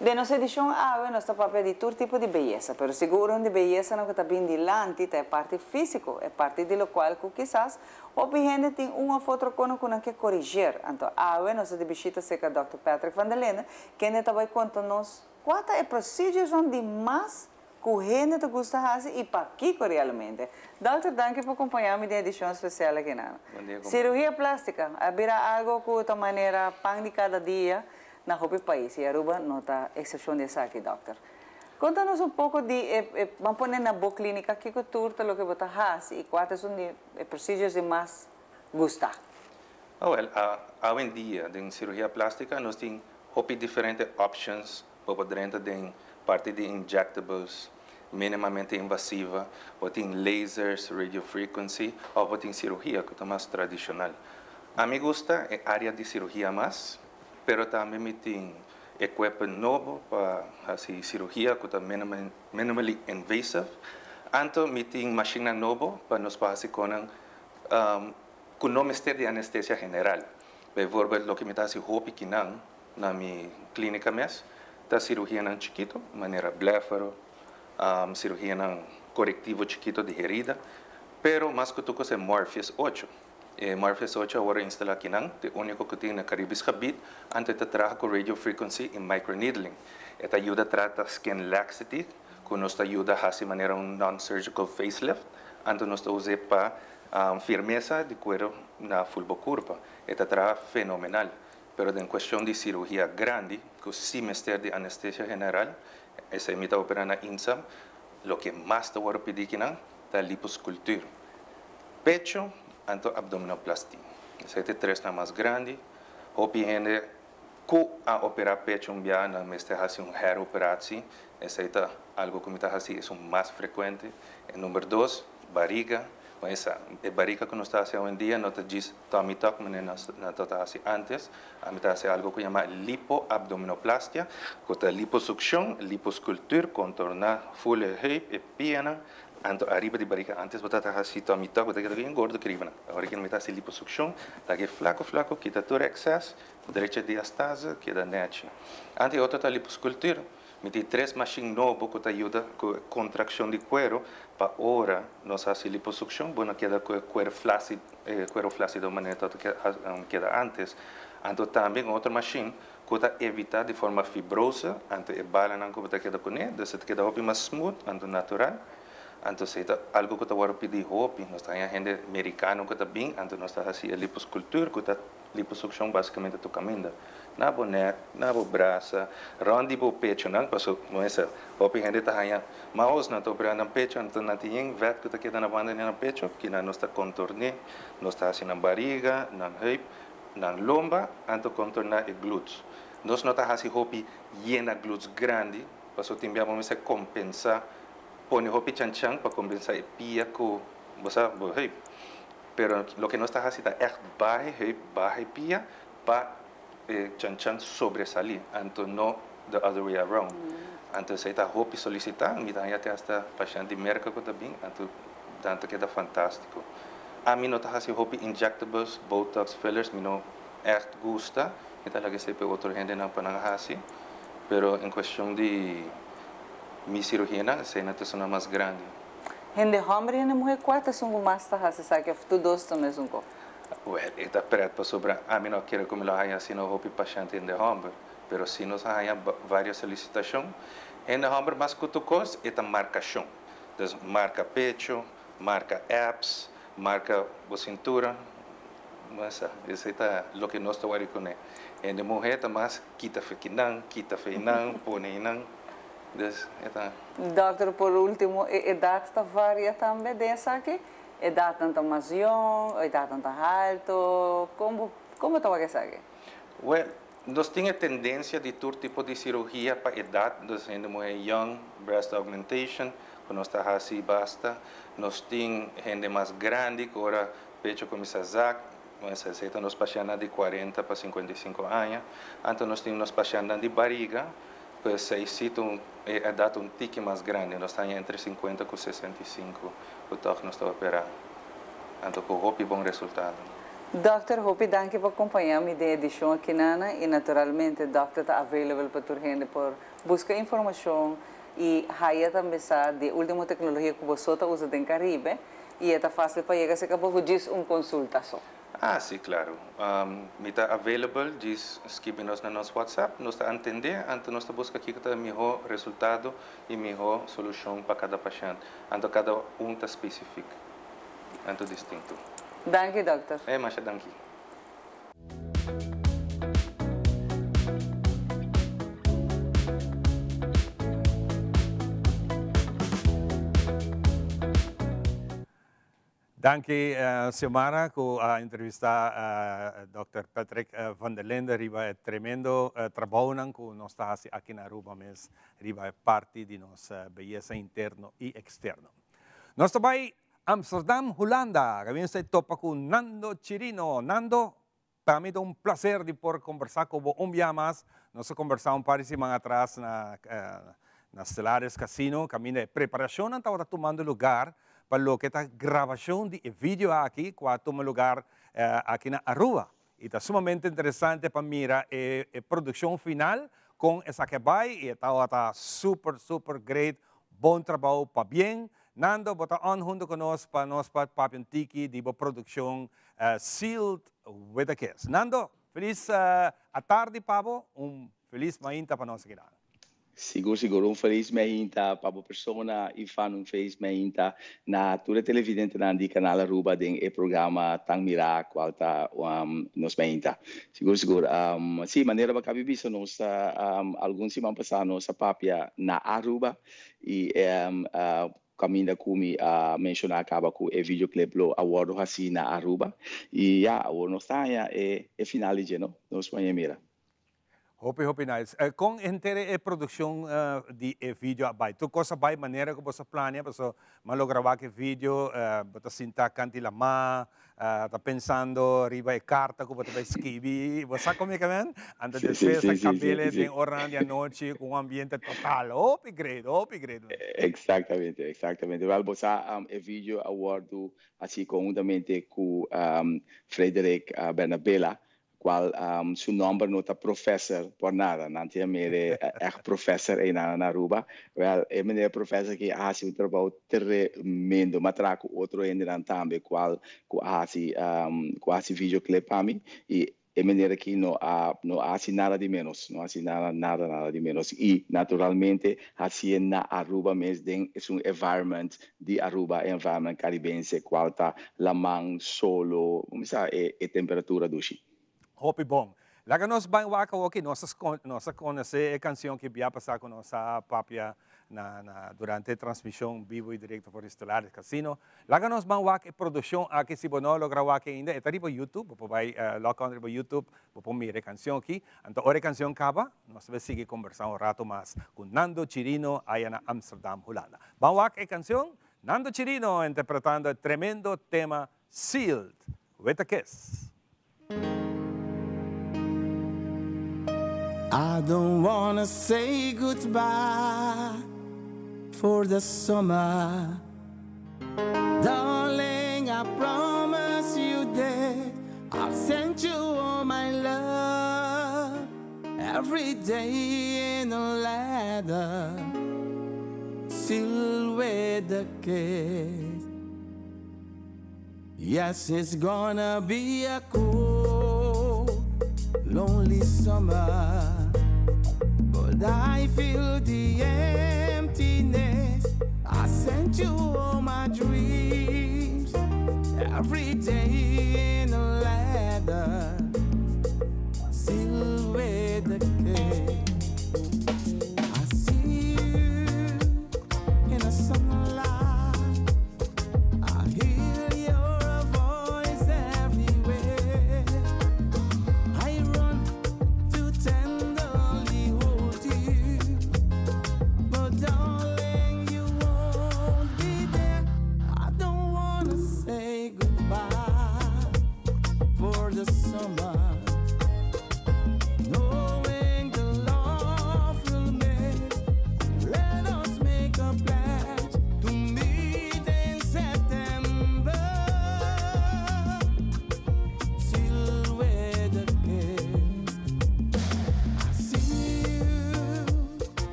De nossa edição, nós estamos para pedir todo tipo de beleza, mas seguro de beleza não está bem dilante, é parte física, é parte de lo qual que quizás o gente tem uma foto com que corrigir. Então, nós de visita seca Dr. Patrick Van der Lende, que ele vai contar-nos quais é procedimentos onde mais que o gente gosta de fazer e para que realmente. Doutor, danke por acompanhar-me na edição especial aqui. Cirurgia plástica, haverá algo que de maneira pão de cada dia na roupa país, e Aruba não está exceção dessa aqui, doutor. Conta-nos um pouco de, vamos pôr na boa clínica, que turta o que você faz e quais são os procedimentos que mais gostam? Hoje em dia, em cirurgia plástica, nós temos diferentes opções para poder ter parte de injectables, minimamente invasiva, ou tem lasers, radiofrequency, ou tem cirurgia, que é mais tradicional. A mim gosta a área de cirurgia mais, pero também me tem equipamento novo para fazer cirurgia que é minimally invasive. Então, me tem máquina nova para nos fazer com não mistério de anestesia geral. Por exemplo, o que me está fazendo roupa aqui na minha clínica mesmo, está cirurgia em chiquito, maneira bléfaro, cirurgia em corretivo chiquito de herida, pero mais que tudo é Morpheus 8. Morpheus 8 agora instala aqui o único que tem na Caribbean Habit, antes de trabalhar com radio frequency e microneedling. Esta ajuda a tratar skin laxity, que nos ajuda a fazer maneira non-surgical facelift, antes nos usa para firmeza de cuero na fulva curva. Esta trabalha fenomenal, pero em questão de cirurgia grande, que sem mistério de anestesia geral, essa imita opera na INSAM, o que mais te vou pedir aqui é a liposcultura. Pecho, anto abdominoplastia. Esse é o três mais grande. Hopi gente que a operar pecho um dia na mestre faz hair operação. Esse é algo que me está fazendo é mais frequente. Número 2, barriga. Essa é barriga que nós estamos fazendo hoje em dia, não diz tummy tuck, mas nós estamos fazendo antes. A mim está fazendo algo que chama lipoabdominoplastia, que é liposucção, liposcultura, contornar full hip e pierna. Anto arriba de barriga antes botar assim tummy tuck, botar que bem gordo que riba. Agora que me tá se liposucção, tá que flaco, quita todo excesso, direita diastase, queda net. Antes outra tá liposcultura, me tem 3 máquinas novas que ajuda com contração de cuero, para hora nós fazemos liposucção, bom queda com cuero flácido, maneira que queda antes. Anto também outra máquina que evita de forma fibrosa, anto é bala não que botar queda com ele, desse queda mais smooth, anto natural. Então, algo que eu vou pedir roupa, nós temos gente americana que está bem, então nós estamos fazendo liposcultura, que está liposucção basicamente do caminho. Na boneca, na braço, ronde o pecho, não, porque essa roupa gente está fazendo, mas não estou operando no pecho, então não tem vet que está quedando na banda no pecho, que nós está contornando, nós está fazendo na barriga, na hip, na lomba, então contornar e glúteos. Nós não estamos fazendo roupa llena glúteos grande, porque temos que compensar põe roupa chanchan para compensar a pia com você hip. Pero o que nós está fazendo é barra pia para chanchan sobresalir, então não the other way around. Então se está roupa solicitar, me dá até esta paciente de mercado também, então tanto que é fantástico. A mim não está fazendo roupa injectables, botox, fillers, me não gosta, então lá que se pega outro gente não para fazer, pero em questão de minha cirurgia não é uma mais grande. Gente homem e mulher quantas são mais tarde, sabe que tu dois também são co. Well, está preto para sobrar. A mim não quero como lá há assim não roupa paciente de homem, mas se nós há várias solicitações, em homem mais que tu cos é a marcação. Então marca pecho, marca abs, marca a cintura. Mas isso é o que nós estamos com. Em mulher tá mais quita fequinão, quita feinão, poneinão. Doutor, por último, a idade está varia também dessa aqui? Idade tanto mais jovem, idade tanto alto, como está essa aqui? Well, nós temos a tendência de todo tipo de cirurgia para a idade, nós temos mulher young, breast augmentation, que nós está assim basta, nós temos gente mais grande, que agora pecho começa a zac, nós aceitamos pacientes de 40 para 55 anos, então nós temos pacientes de barriga, pues se cito é dado um tique mais grande, nós estamos entre 50 e 65, o toque nós estamos operando. Então, com roupa e bom resultado. Dr. Hopi, danke por acompanhar-me da edição aqui, Nana, e naturalmente, o Dr. está available para toda gente por busca informação e haya também de última tecnologia que você usa em Caribe e é fácil para chegar a pouco diz consultação. Ah, sim, claro. Me está available, diz, escreve-nos no nosso WhatsApp, nós está entender, então nós busca aqui que o melhor resultado e melhor solução para cada paciente. Então cada está específico, então distinto. Danke, doctor. Mas danke. Danke, Xiomara, por entrevistar Dr. Patrick van der Linde. Riba é tremendo trabalho que nós estamos aqui na Aruba, mas riba é parte de nossa beleza interna e externa. Nós também Amsterdam, Holanda. Kami sa topa com Nando Chirino. Nando, para mim é prazer de poder conversar com você mais. Nós conversamos para semana atrás na Stellaris Casino. Kami de preparação estava tomando lugar para lo que está gravação de vídeo aqui, que toma lugar aqui na Aruba. E está sumamente interessante para mirar a produção final com essa que vai e está super great. Bom trabalho para bem. Nando, bota on junto conosco para nós para Papian Tiki de produção Sealed with a Kiss. Nando, feliz tarde, Pablo. Feliz mainta para nós aqui. Siguro, feliz mainta para a pessoa e fan feliz mainta na toda televidente na canal Aruba den e programa tang mira qual ta nos mainta. Siguro. Sim, maneira para cabe visto nos alguns semana passado sa papia na Aruba e caminda kumi mencionar acaba com o videoclip lo award assim na Aruba e o nós tá é finalize no nos mira. Hope nice. Com inteira a produção de vídeo vai. Tu coisa vai maneira que você planeia, para malo gravar que vídeo, você sentar canti la má, tá pensando riba a carta que você vai escrever, você como é que vem? Antes depois a cabelo de horário de noite com ambiente total. Hope great. Exatamente. Well, você o vídeo award assim conjuntamente com Frederic Bernabella. Qual seu nome não está professor por nada, não tinha mere professor aí na Aruba. Well, é professor que faz um trabalho tremendo, mas trago outro ainda também qual faz videoclip para mim e maneira que não faz nada de menos, não faz nada de menos e naturalmente assim na Aruba mesmo é um environment de Aruba, environment caribense qual está la man solo, como se é temperatura do chi. Hope bom. Laga nós bem waka aqui nossa conhecer a canção que ia passar com nossa papia durante a transmissão vivo e direto por Stellaris Casino. Laga nós bem waka a produção aqui se não logra waka ainda é para YouTube, vai logo para YouTube, para mirar a canção aqui. Então hora a canção acaba, nós vamos seguir conversando rato mais com Nando Chirino aí na Amsterdam, Holanda. Bem waka a canção, Nando Chirino interpretando o tremendo tema Sealed with a Kiss. I don't wanna say goodbye for the summer. Darling, I promise you that I'll send you all my love every day in a letter sealed with a kiss. Yes, it's gonna be a cold, lonely summer, but I feel the emptiness. I sent you all my dreams every day in a letter sealed with a kiss. I see you in the sunlight, I hear your voice everywhere. I run to tenderly hold you, but darling, you won't be there. I don't wanna say goodbye for the summer.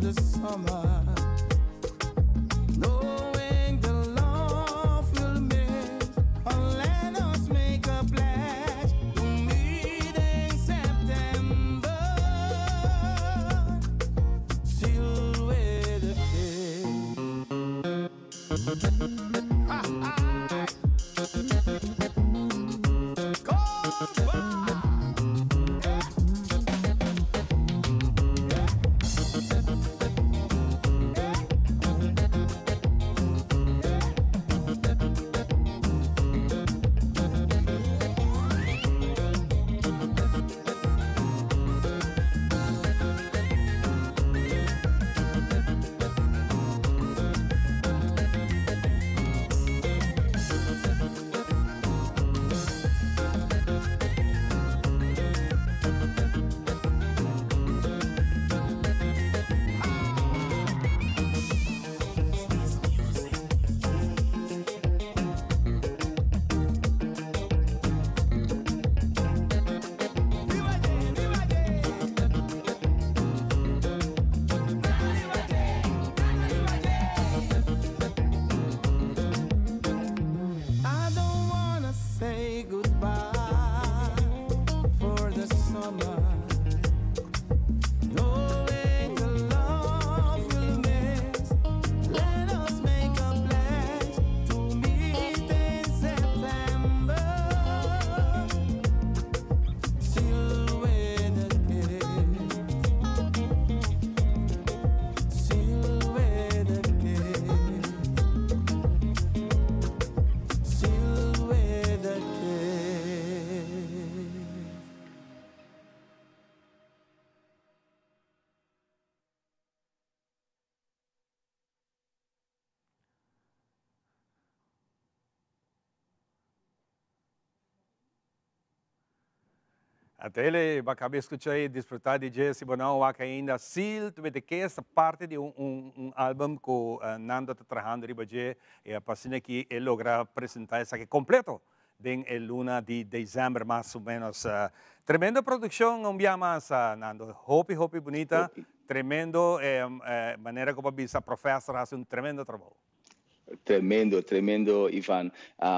the summer. Knowing the love will make, let us make a pledge to meet in September. Still with the I don't wanna say goodbye for the summer. Knowing the love will miss, let us make a pledge to meet in September. Still with a kiss, still with a kiss, still with a kiss. Até ele vai acabar escutar e desfrutar de Jesse Bonão, que ainda sil, tu vê que essa parte de álbum que Nando está trabalhando riba de e a passina que ele logra apresentar essa aqui completo em el luna de dezembro mais ou menos. Tremenda produção, um dia mais, Nando. Hopi bonita, tremendo maneira como a professora faz tremendo trabalho. Tremendo, tremendo, Ivan.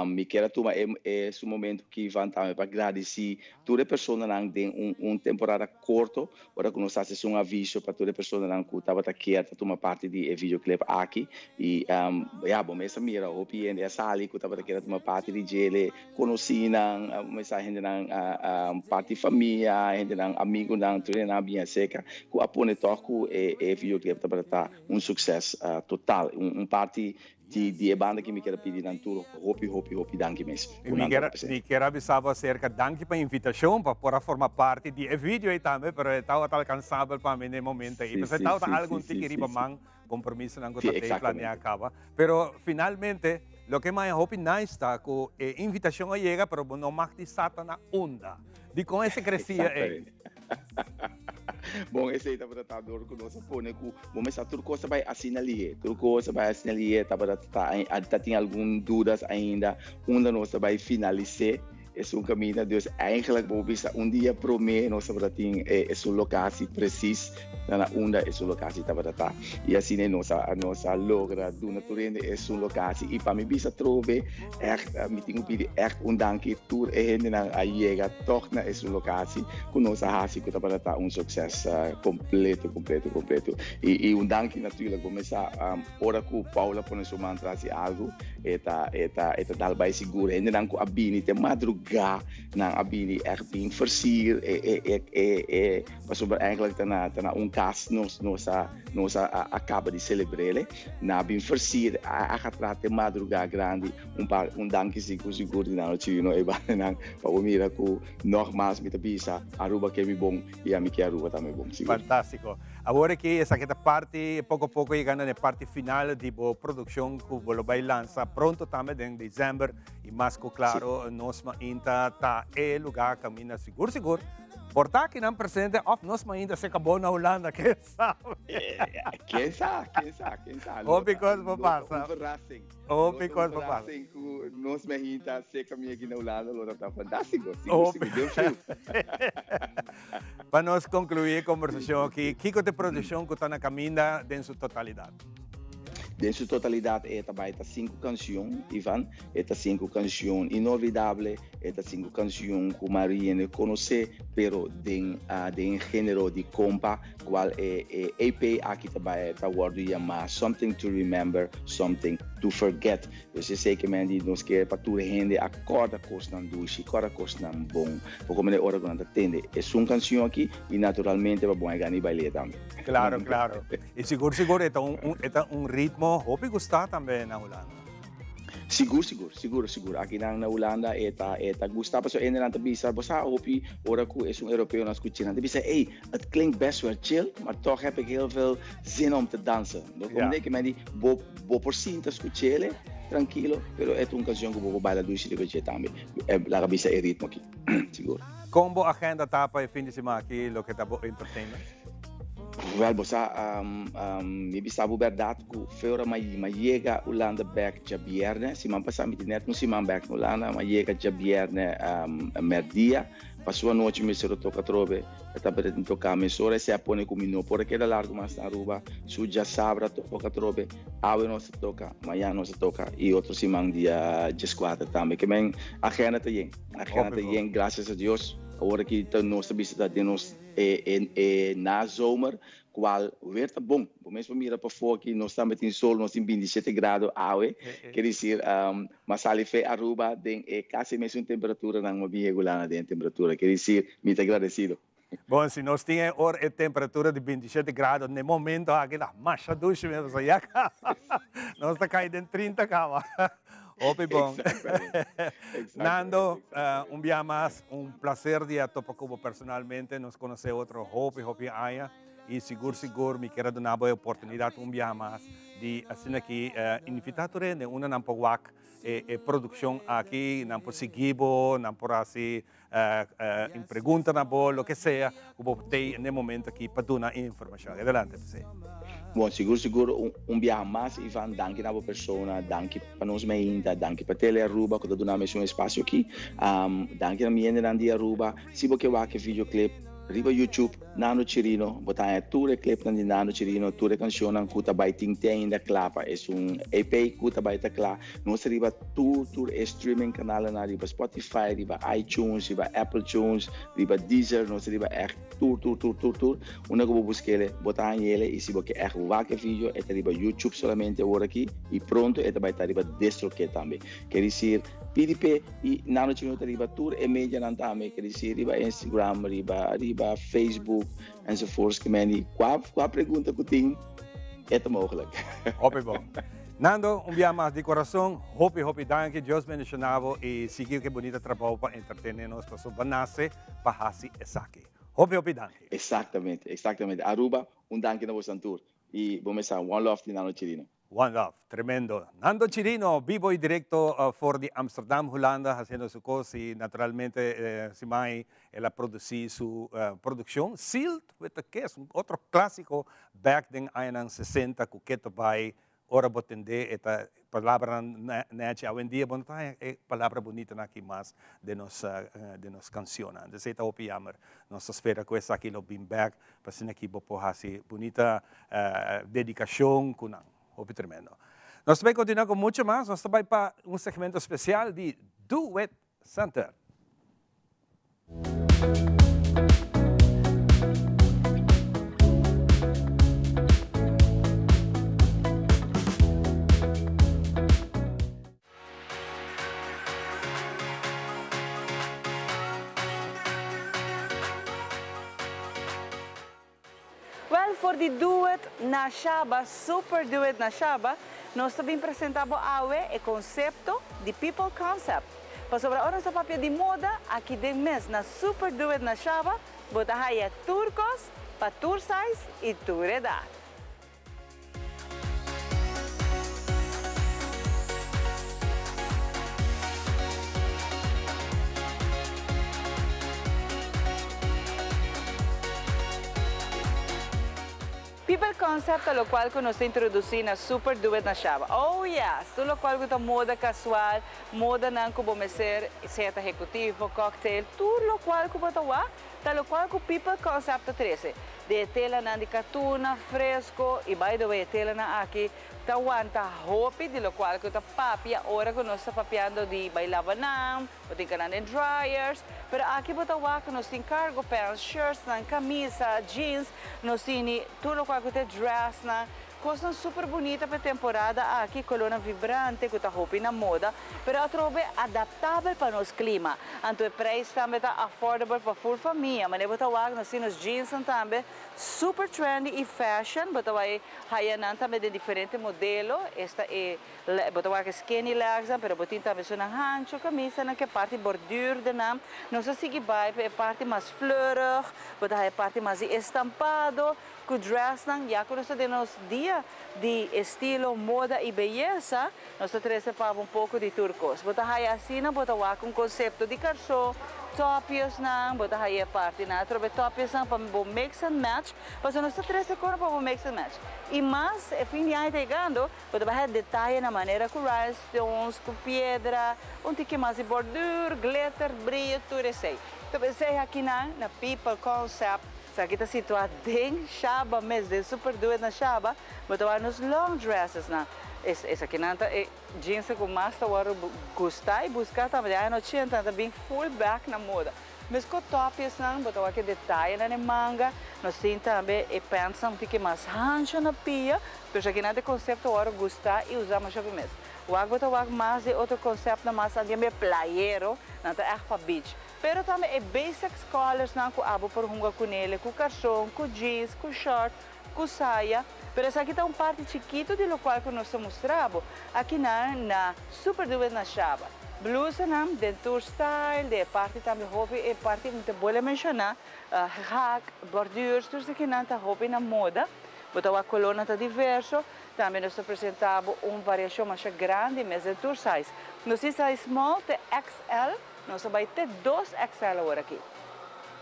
Me quero tomar esse momento que Ivan também para agradecer toda a pessoa que tem temporada curta, para que nós façamos aviso para toda a pessoa que estava querendo tomar parte do videoclip aqui. E, bom, essa mira, o PN, essa ali que estava querendo tomar parte de ele, conhecendo, mas a gente parte família, a gente amigo, treina bem seca, que apone toco e videoclip estava sucesso total, parte de banda que me quer pedir na tour, hopi, danke mesmo. Me quero avisar acerca, danke para a invitação, para formar parte do vídeo aí também, mas estava alcançável para mim no momento aí. Mas estava algo que queria man compromisso não que eu planear acaba. Pero finalmente, lo que mais hopi nice está que a invitação chega, pero não mais de sata na onda. De com esse crescia aí. Bom, esse aí estava tratando com nós, pone que vamos a tudo coisa vai assinalar, tudo coisa vai assinalar, estava tem algumas dúvidas ainda, onde nós vai finalizar esse caminho, Deus eigenlijk vamos dia promete nós para ter essa locação precisa na onda essa locação estava tratando e assim nós logra do natureza essa locação e para mim bisa trove me tenho pedir danke tour gente na chega toch na essa locação com nós hasi que estava tratando sucesso completo e danke natuurlijk começar ora que Paula põe sua mantra se algo eta dal vai seguro gente não com abini te madruga na abini bem versier mas sobre eigenlijk na caso nós acaba de celebrar na bem versier a trata madruga grande danke seguro na noite no e banang para mira que normal me bisa Aruba que é bom e a mim que Aruba também bom. Fantástico. Agora que essa parte pouco a pouco chegando na parte final de boa produção que o vai lançar pronto também em dezembro e mais que claro nós ainda tá lugar caminha seguro Porta que não presente of nós ainda se acabou na Holanda, quem sabe? Quem sabe? Houve coisa para passar. Houve coisa para passar. Nós ainda se caminha aqui na Holanda, está fantástico. Para nós concluir a conversação aqui, que tipo de produção que está na caminha em sua totalidade? En su totalidad, esta 5 canciones, Iván, esta 5 canciones inolvidables, esta 5 canciones que María no conoce, pero de género de compa, cual EP aquí está guardo llama Something to Remember, Something to Forget. Dus je zeker men die nos quer para tu gente acorda costan dushi, acorda costan bom, porque como de hora con atende. Es una canción aquí y naturalmente va a ganar baile también. Claro. Y seguro está un ritmo, hope gusta también na Holanda. Seguro. Aqui na Holanda eta gusta paso en la bisa, bosa hopi ora ku is een Europeo nas kuchina. Die zei, hey, het klinkt best wel chill, maar toch heb ik heel veel zin om te dansen. Dan kom ik met die bo por cinta escuchele, tranquilo, pero es una canción que vou bailar dushi de coche también. La bisa el ritmo aquí. Seguro. Combo agenda tapa e fin de semana aqui lo que tá entertainment. Wel, bosa, mi bisabo verdade que feura ma chega Holanda back já viernes, se man passar mit net, não se man back Holanda, ma chega já viernes merdia, passou a noite me sero toca trove, está para tocar me sora se apone comigo, porque era largo mas na Aruba, su já sabra toca trove, ave não se toca, amanhã não se toca e outro se man dia 4 também, que men agenda tem, graças a Deus. Agora que nós visita de nós na zomer, qual weer te bom. Mesmo mira para fora que nós estamos em sol, nós temos 27 graus, quer dizer, mas ali foi Aruba tem quase mesmo temperatura na uma bem regular de temperatura, quer dizer, muito agradecido. Bom, se nós tínhamos hora temperatura de 27 graus, no momento aqui na marcha ducha mesmo, nós está caindo em 30 graus. Ope bom. Nando, un día más, un placer de topar como personalmente, nos conoce otro Hopi Aya y seguro me quiero dar una buena oportunidad un día más de hacer aquí invitadores de una nampawak producción aquí, nampo seguibo, nampo así en pregunta nampo lo que sea, como te en el momento aquí para dar información. Adelante, sí. Bom, seguro, viaje más, Ivan, danke na persona, danke para nós ainda, danke para Tele Aruba, que dá um espaço aqui, danke na minha de Aruba, se você quer videoclip, riba YouTube, Nando Chirino, botar tudo clip de Nando Chirino, tudo canção que vai ter ainda clapa, é EP que vai ter clapa, nós riba tudo streaming canal na riba Spotify, riba iTunes, riba Apple Tunes, riba Deezer, nós riba tudo, uma que vou buscar botar ele e se você quer ver vídeo, é riba YouTube solamente agora aqui e pronto, é vai estar riba Destrokit também, quer dizer PDP e Nando Chirino riba tudo é mídia não também, quer dizer riba Instagram, riba Facebook enzovoorts. Qua pergunta que tem, é mogelijk. Hope bom. Nando, un día más de corazón, hope, danke, Dios bendicionado y sigue que bonita trabajo para entretenernos para su banace, para hasi esaki. Hope, danke. Exatamente. Aruba, un danke na vossa tour. Y vamos a One Love de Nando Chirino. One Love, tremendo. Nando Chirino, vivo y directo for de Amsterdam, Holanda, haciendo su cosa y naturalmente Simai ela produzir su producción. Sealed with the Kiss, otro clásico back in anos 60, que vai ora botende esta palavra neche hoy en día, bueno, é palavra bonita aqui mais de nos canciones. Entonces esta opi jammer, nos espera que essa aqui lo been back, para ser aqui bopo hasi bonita dedicação kunang. Hope tremendo. Nós vamos continuar com muito mais. Nós vamos para um segmento especial de Duet Center. Well, for the Duet na Shaba, Super Duet na Shaba, nós também apresentamos o conceito de People Concept. Para sobre a nossa papel de moda, aqui de mês na Super Duet na Shaba, botar aí turcos, para tour size e tour edad. People concept lo qual que nós introduzimos na Super Do It na Shaba. Oh yes, tudo lo qual que tá moda casual, moda não como ser certa executivo, cocktail, tudo lo qual que bota lá, tá lo qual que People concept 13. De tela na de catuna, fresco, e by the way, tela na aqui, tá aguanta hopi, de lo qual que tá papia, ora que nós está papiando de bailava não, ou tem canal em dryers, pero aqui bota lá que nós tem cargo pants, shirts, camisa, jeans, nós tem tudo lo qual que tá dress, coisa super bonita para temporada aqui, coluna vibrante, que está hopi na moda, pero a trobe adaptável para nosso clima. Então o preço também está affordable para full família, mas botar lá nós temos jeans também super trendy e fashion, botar lá haianan também de diferentes modelos, esta é botar lá skinny legs, pero botar também só na hancho, camisa na que parte bordure de nam, nós seguir vai é parte mais fleurig, botar é parte mais estampado, com dress nang já que nós temos dia de estilo, moda e beleza, nós trazemos para pouco de turcos. Botar aí assim, botar lá com conceito de carço, topios nang, botar aí a parte na trobe topios nang para mix and match, mas nós trazemos para mix and match. E mais, fim de ano chegando, botar aí detalhe na maneira com rhinestones, com pedra, que mais de bordura, glitter, brilho, tudo isso aí. Então, você aqui na People Concept. Aqui está situado em Shaba mesmo, de Super Do It na Shaba, botar nos long dresses na. Essa aqui não é jeans com mais agora gostar e buscar também. Aí não tinha tanto bem full back na moda. Mas com tops não, botar aqui detalhe na manga, nós temos também e pants que mais rancho na pia, porque aqui não é conceito agora gostar e usar mais mesmo. O água botar mais de outro conceito na massa aqui é playero, não é para beach. Pero também é basic colors não com abo por runga com ele, com carchão, com jeans, com short, com saia. Pero essa aqui está parte chiquito de lo qual que nós mostramos aqui na Super Do It na Shaba. Blusa não, de tour style, de parte também hobby, e parte muito boa mencionar, hack, bordures, tudo isso aqui não está hobby na moda. Botar a coluna está diverso. Também nós apresentamos uma variação mais grande, mas de tour size. Nós temos small de XL. Nós vamos ter 2XL agora aqui.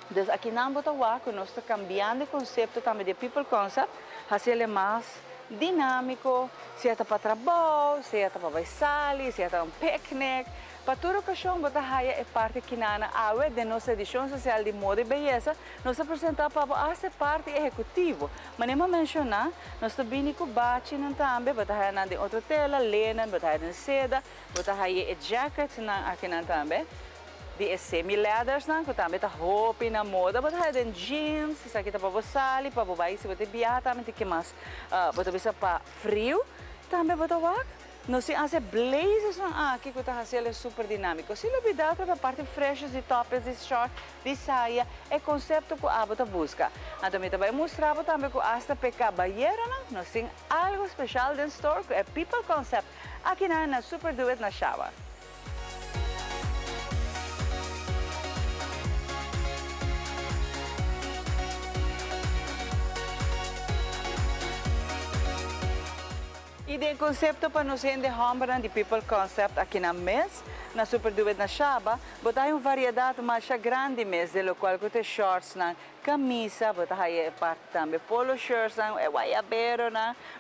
Então, aqui na Botahuaco, nós estamos cambiando o conceito também de People Concept, fazer ele mais dinâmico, seja para trabalho, seja para bailar, seja para piquenique. Para toda ocasião, Botahuaco é parte aqui na AWE de nossa edição social de moda e beleza, nós apresentamos para essa parte executiva. Mas nem mencionar, nós também com bate também, Botahuaco de outra tela, linen, Botahuaco de seda, Botahuaco é jackets aqui também. De semi-leathers, que também está roupa na moda, mas tem jeans, isso aqui está para você, para você, se você viajar, também tem que mais, você para frio, também para você. Nós temos blazers aqui que está fazendo super dinâmico. Se não olvidar, para a parte fresh de tops, de short, de saia, é conceito que a você busca. Então, eu vou mostrar também que hasta pecar banheiro, nós temos algo especial dentro do store, que é People Concept, aqui na Super Do It na Shaba. E o conceito para nós de Hombra de People Concept aqui na MES, na Super Do It na Shaba, botar uma variedade mais grande mesmo, de lo qual que tem shorts, camisa, botar aí parte também polo shirts, é guayabero,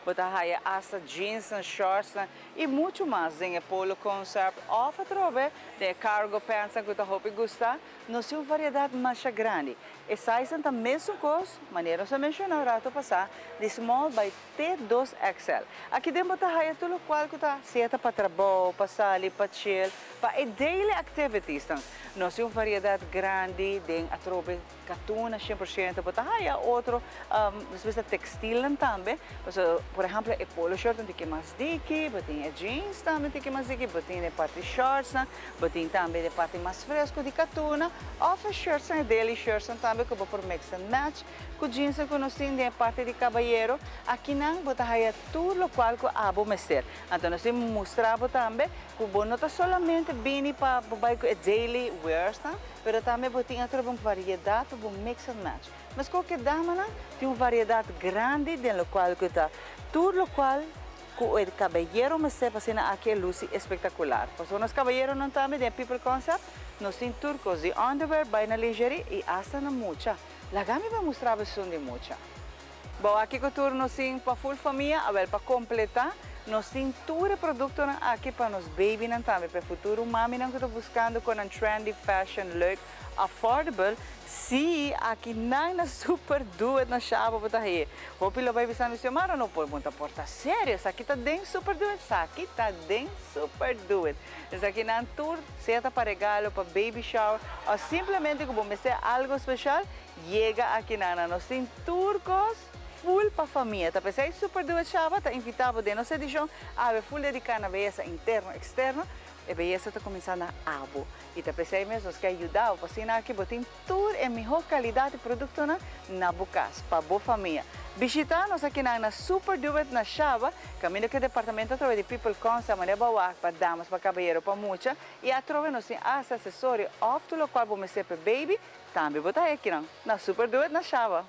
botar aí asa jeans, shorts, e muito mais em Polo Concept, off trove, de cargo pants, que tu roupa gostar, nós temos uma variedade mais grande. E size é a mesma coisa, maneira de mencionar, rato passar, de small by T2XL. Aqui dentro botar aí tudo o qual que está certo para trabalho, para sair, para chill, para daily activities. Nós temos uma variedade grande de atrobe catuna 100%, botar aí outro, textil também. Por exemplo, é polo shirt tem que mais dique, botem jeans também tem que mais dique, botem de parte shorts, botem também de parte mais fresco de catuna, office shirts e daily shirts também que por mix and match, com jeans que nós temos de parte de caballeiro, aqui não botar aí tudo o qual que abo messer. Então nós temos mostrado também que não está somente bem para daily wears, mas também botem uma variedade para mix and match. Mas qualquer dama tem uma variedade grande de lo qual que está tudo o qual o caballero me sepa assim aqui luz espetacular. Porque os caballeros não também de People Concept, nós temos turcos de underwear, vaina lingerie e hasta na mucha. La gami vai mostrar a versão de mucha. Bom, aqui que nós temos para full família, para completar, nós temos todo o produto aqui para nos baby também, para o futuro. Mami não está buscando com um trendy fashion look, affordable. Se aqui não é super duet na chave para aí. O pilo vai pensar no seu mar, não pode montar porta sério. Isso aqui está bem super duet, isso aqui está bem super duet. Isso aqui não é tour, seja para regalo, para baby shower, ou simplesmente como ser algo especial, chega aqui na nós temos turcos. Full para a família, tá pensando super duas chavas, tá invitado de nossa edição a full dedicada à beleza interna e externa, e a beleza está começando a abo. E tá pensando mesmo que ajudar para assinar aqui, botem tudo em melhor qualidade de produto na Bucas, para a boa família. Visitar-nos aqui na Super Duet na Chava, caminho que o departamento através de People Consa, Maria Bawak, para damas, para caballero, para mucha, e através de as acessórios off to local para você para baby, também botar aqui na Super Duet na Chava.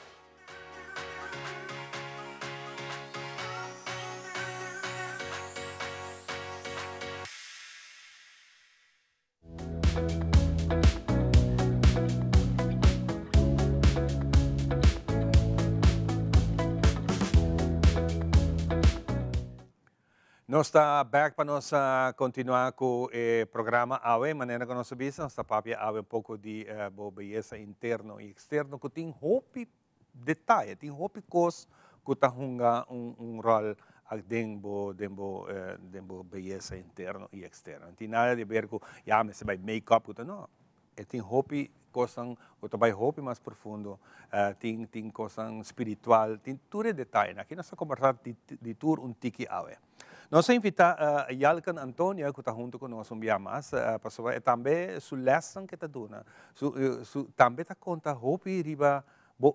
Nós estamos back para nós continuar com o programa AWE, maneira que nós sabemos, nós estamos AWE pouco de beleza interno e externo, que tem roupa detalhe, tem roupa coisa que está rol dentro da beleza interno e externo. Não tem nada a ver com, mas se vai make-up, não. Tem roupa coisa, o trabalho roupa mais profundo, tem coisa espiritual, tem tudo detalhe. Aqui nós estamos conversando de tudo tiki AWE. Nós invitamos a Yalkan Antonio, que está junto com nós, para também a lesson que está dando. Também está conta roupa e riba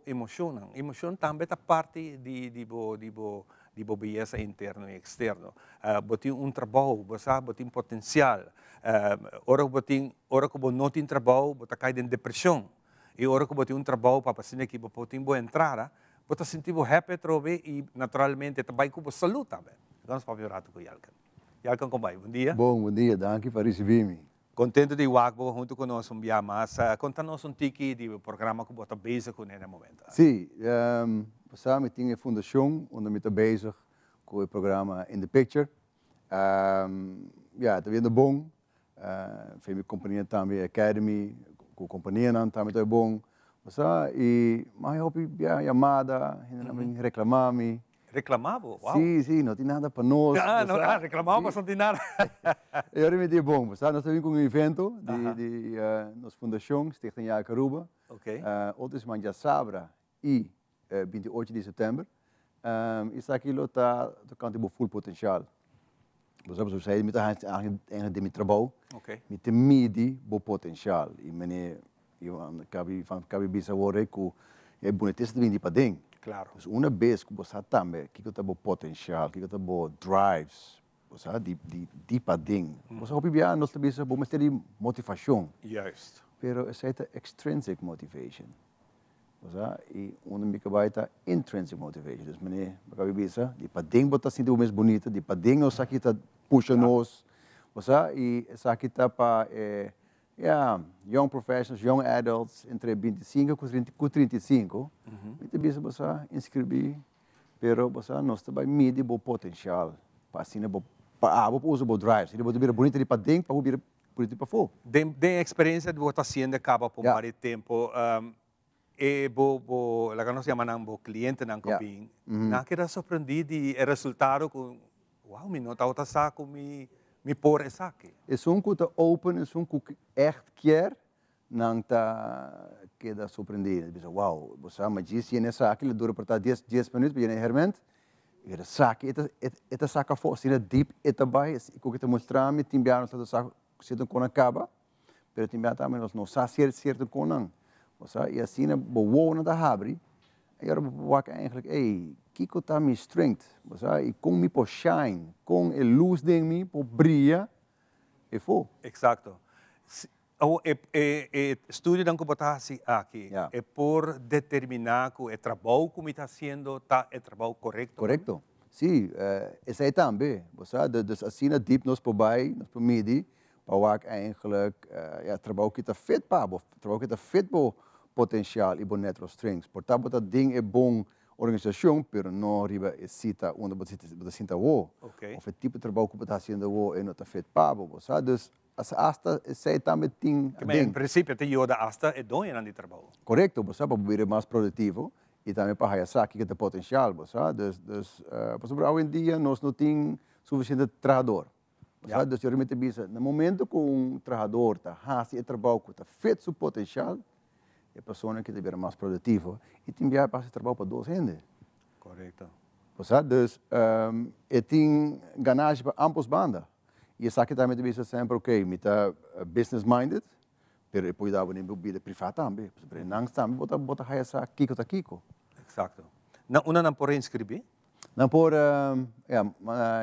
emoção. Emoção também está parte de beleza interno e externo. Botem trabalho, botem potencial. Ora que não tem trabalho, botem cair em depressão. E ora que botem trabalho para passar que botem boa entrada, botem sentir happy e naturalmente também com saúde também. Vamos para o rato com o Yalkan. Yalkan, como vai? Bom dia. Bom dia, danke por receber-me. Contente de estar junto conosco um dia mais. Conta-nos tiki do programa que você está bezig com nesse momento. Sim, samen met a fundação onde eu estou bezig com o programa In the Picture. Está vindo bom. Foi minha companhia também, Academy, com a companhia também está bom. E mas eu ouvi a chamada, reclamar-me. Reclamava? Uau. Sim, não tem nada para nós. Reclamava, mas não tem nada. E agora me deu bom, nós estamos com um evento de nossa fundação, Stichting Jacaruba. Outros manhã sabra e 28 de setembro. Isso aqui está tocando full potencial. Você sabe, met de mijn trabajo, met de midi, bo potencial. E meneer, cabe bisa worden, que é bonitista de para dentro. Claro. Dus uma vez que você também, que tem potencial, que tem drives, você de para dentro. Você hobby bem, nós também sabemos ter motivação. Juist. Pero é extrinsic motivation. Você e me cabeça intrinsic motivation. Dus meneer, cabe bisa, de para dentro botar assim o mais bonito, de para dentro nós aqui tá puxa nós, você e essa aqui tá para young professionals, young adults, entre 25 e 35, muitas vezes você inscrever, pero você não está bem medir o potencial, para assim, para usar o drive, se ele bonito para dentro, para vir bonito para fora. De experiência de você sendo acaba por mais tempo, e lá que nós chamamos o cliente não copim, não quero surpreender de resultado com, uau, me nota outra saco me por essa aqui. É um que está open, é um que echt quer, não está queda surpreendido. Diz, uau, você mas disse nessa aqui, ele dura para 10 minutos, para ir hermente, e ele saca, esta saca fora, se ele deep, esta vai, e o que te mostrar, me timbiar não saca, se não com acaba, pero timbiar também não sabe certo com não. Você e assim, boa não dá abre, e agora vou eigenlijk, que está minha strength, e com me por shine, com a luz de mim por brilha, e for. Exato. O estudo que você aqui é por determinar que o trabalho que está fazendo é trabalho correto. Correto. Sim, esse aí também. Você assim na deep nós por baixo, nós por medir, para eigenlijk trabalho que está feito para, trabalho que está feito para potencial e bom natural strengths. Portanto, o ding é bom organização, pero não riba é cita onde você sinta o. Okay. Of o tipo de trabalho que você está fazendo o e não está feito para você. Dus hasta sei também tem. Em princípio, te ajuda hasta e dono de trabalho. Correto, você para ser mais produtivo e também para realizar que tem potencial, você. Dus por exemplo, hoje em dia nós não temos suficiente trabalhador. Yeah. Dus eu realmente penso, no momento que trabalhador está fazendo trabalho que está feito seu potencial, a pessoa que estiver mais produtiva e tem que fazer trabalho para duas gente. Correto. Dus tem ganagem para ambas bandas. E essa aqui também deve ser sempre ok, me está business minded, mas depois dá uma vida privada também. Não também bota essa kiko. Exato. Una não por inscrever? Não por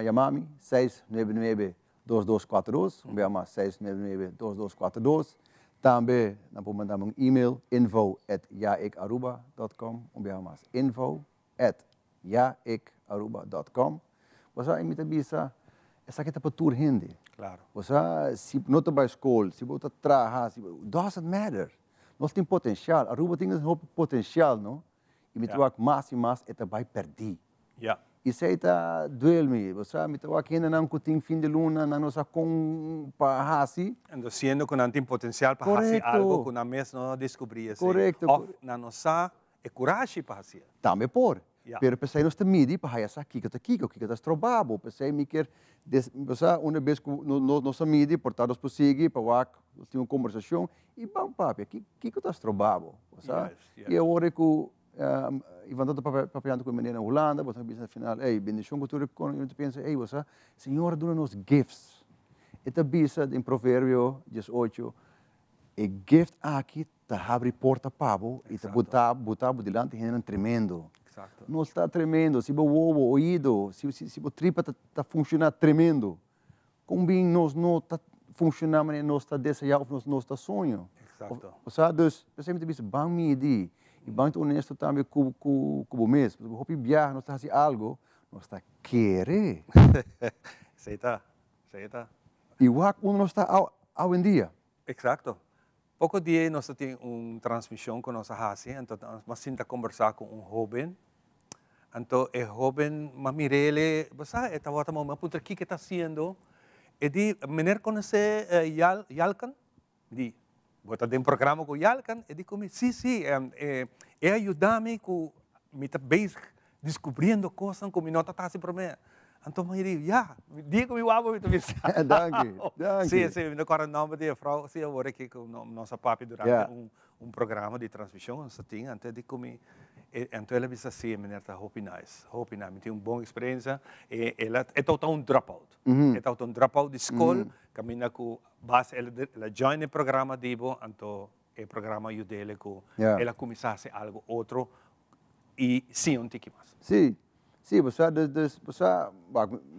chamar-me 699-2242, mais 699-2242. Também não pode mandar e-mail info@jaikaruba.com, mais info@jaikaruba.com. Você imita bisa essa aqui tá para tudo hindi. Claro. Você se não está para escola, se você trabalha, doesn't matter. Nós temos potencial. Aruba tem um potencial, não? E me toca mais e mais e vai perder. Yeah. E se está doendo, você me toca ainda não tem fim de luna, não nossa com para assim. Ando sendo que não tem potencial para fazer algo que na mesa não descobria. Correto. Ou na nossa é coragem para fazer. Também por. Pero pensei nós também para fazer aqui que está trabalho. Pensei me quer você uma vez que nós mídia portados por seguir para ter uma conversação e bom papi aqui que está trabalho. E agora que Ivan tanto papiando com a menina na Holanda, você pensa no final, ei, bendição que tu reconhece, você pensa, ei, você, Senhor, dá-nos gifts. Esta bisa em Provérbio 18, e gift aqui te abre porta para e te botar delante de tremendo. Exato. Não está tremendo, se o ouvido, se o tripa está funcionando tremendo. Como bem nós não está funcionando, nós está desejando, nós não está sonho. Exato. Você, dus, você me diz, bang me e bem honesto também com o mesmo. Se você viajar, nós está fazendo algo, nós está querer. Aceita. Igual que nós está hoje em dia. Exato. Pouco dia nós temos uma transmissão com nossa raça, então nós sinta conversar com jovem. Então, o jovem, mirele, basta, estava uma puta que está fazendo, e de maneira conhecer Yalkan, de botar de programa com Yalkan, e de como, sim, ajuda-me com me tá bem descobrindo coisas como não está assim para mim. Então, eu digo, diga-me o abo, então, danke. Sim, no cara nome de Frau, sim, agora aqui com nossa papi durante um programa de transmissão, assim, antes de comer, então ela disse assim, menina, está hope nice, tem uma boa experiência, e ela é todo um dropout, é todo um dropout de escola, caminha com base, ela join o programa dibo, então o programa ajuda ela com, ela começasse algo outro e sim, um tique mais. Sim, você me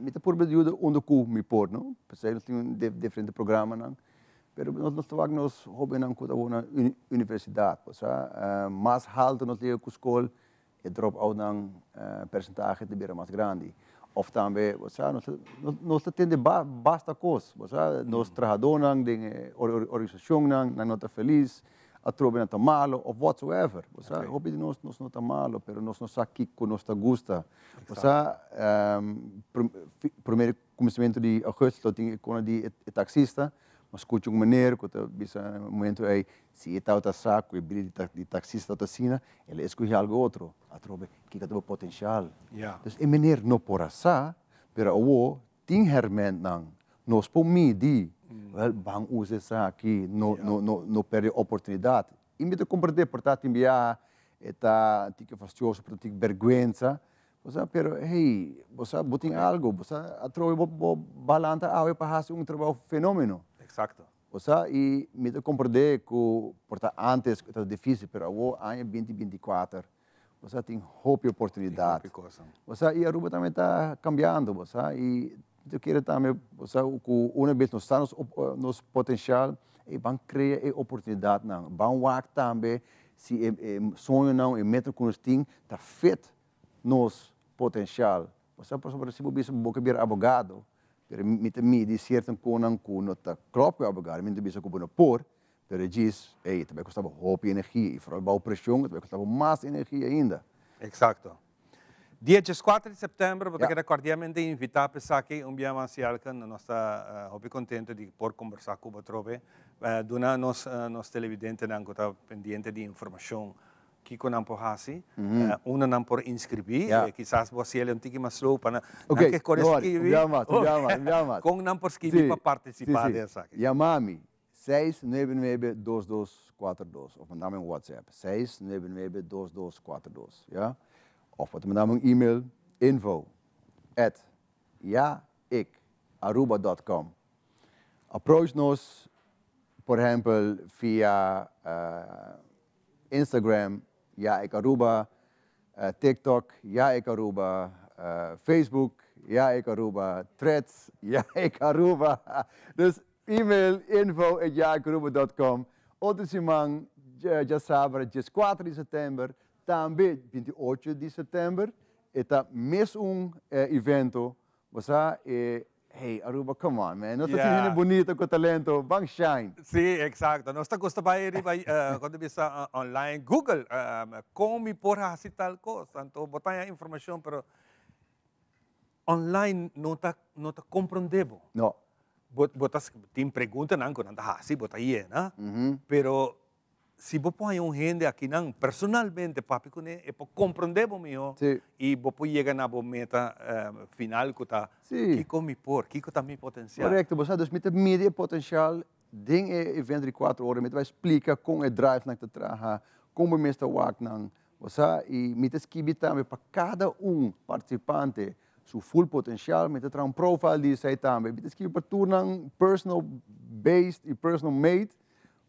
está por meio onde eu me pôr, não? Você tem diferente programa, não? Mas nós trabalhamos jovens na universidade, você mais alto nós temos com escola e drop-out na percentagem de mais grande. Ou também, você nós temos basta coisa, você nós trabalhamos na organização, não está feliz. A tropa não está malo, ou whatsoever. Você hobby de nós não está malo, mas nós não sabemos que nós está gosta. Você primeiro começamento de agosto, eu tinha com de taxista, mas escute um maneiro que eu disse no momento aí, se está o saco e brilho de taxista está assim, ele escolhe algo outro. A tropa que tem potencial. Então, é maneiro não por assar, mas o tem hermen não. Nós por medir. Bang usa essa aqui, não perde oportunidade. E me compreender, portanto, enviar, está fastidioso, porque vergonha. Você, pero, hey, você botem algo, você atroi balanta ao para fazer trabalho fenômeno. Exato. Você, e me compreender que, portanto, antes era difícil, pero agora, em 2024, você tem hope e oportunidade. Você, e a Aruba também está cambiando, você, e eu quero também, você, uma vez nós estamos nos potencial, e vamos criar oportunidade, não. Vamos ver também se sonho não, e meta que nós temos, está feito nos potencial. Você, por exemplo, se você boca vir advogado, me diz certo que não está claro que é advogado, me diz que não por, mas diz, ei, também custava roupa e energia, e fora a pressão, também custava mais energia ainda. Exato. Dia 4 de setembro, eu quero cordialmente invitar para que dia mais nós está muito contente de por conversar com o Trobe, dona nos televidentes não está pendente de informação que não por hasi, não por inscrever, quizás você ele tique mais slow para Ok, corresponde, com não por escrever para participar dessa. Chamame 699-2242 of mandar um WhatsApp 699-2242, ja? Of wat mandar um e-mail info@aruba.com. Approach-nos, por exemplo, via Instagram, ja ik Aruba, TikTok, ja ik Aruba, Facebook, ja ik Aruba, Threads, ja ik Aruba. Dus e-mail info@jaikaruba.com. Outro simang, já sabe, dia 4 de setembro, também 28 de setembro, está mais evento, você hey, Aruba, come on, man. Nós estamos sendo bonito, com talento, bang shine. Sim, exato. Nós estamos gostando quando bisa online, Google, como por assim tal coisa. Então, botar a informação, mas online não está compreendendo. Não. Botas tem pergunta não quando anda assim, botar aí, né? Pero se você põe gente aqui não personalmente papi com ele, para compreender melhor e você chega na meta final que tá que come por, que tá meu potencial. Correto, você dus met media potencial ding event de 4 horas, met wij explica como drive na te traga, como meester werk nan, você e met esquibi também para cada participante su full potencial, met tra profile die zij também, met esquibi para turnan personal based e personal made.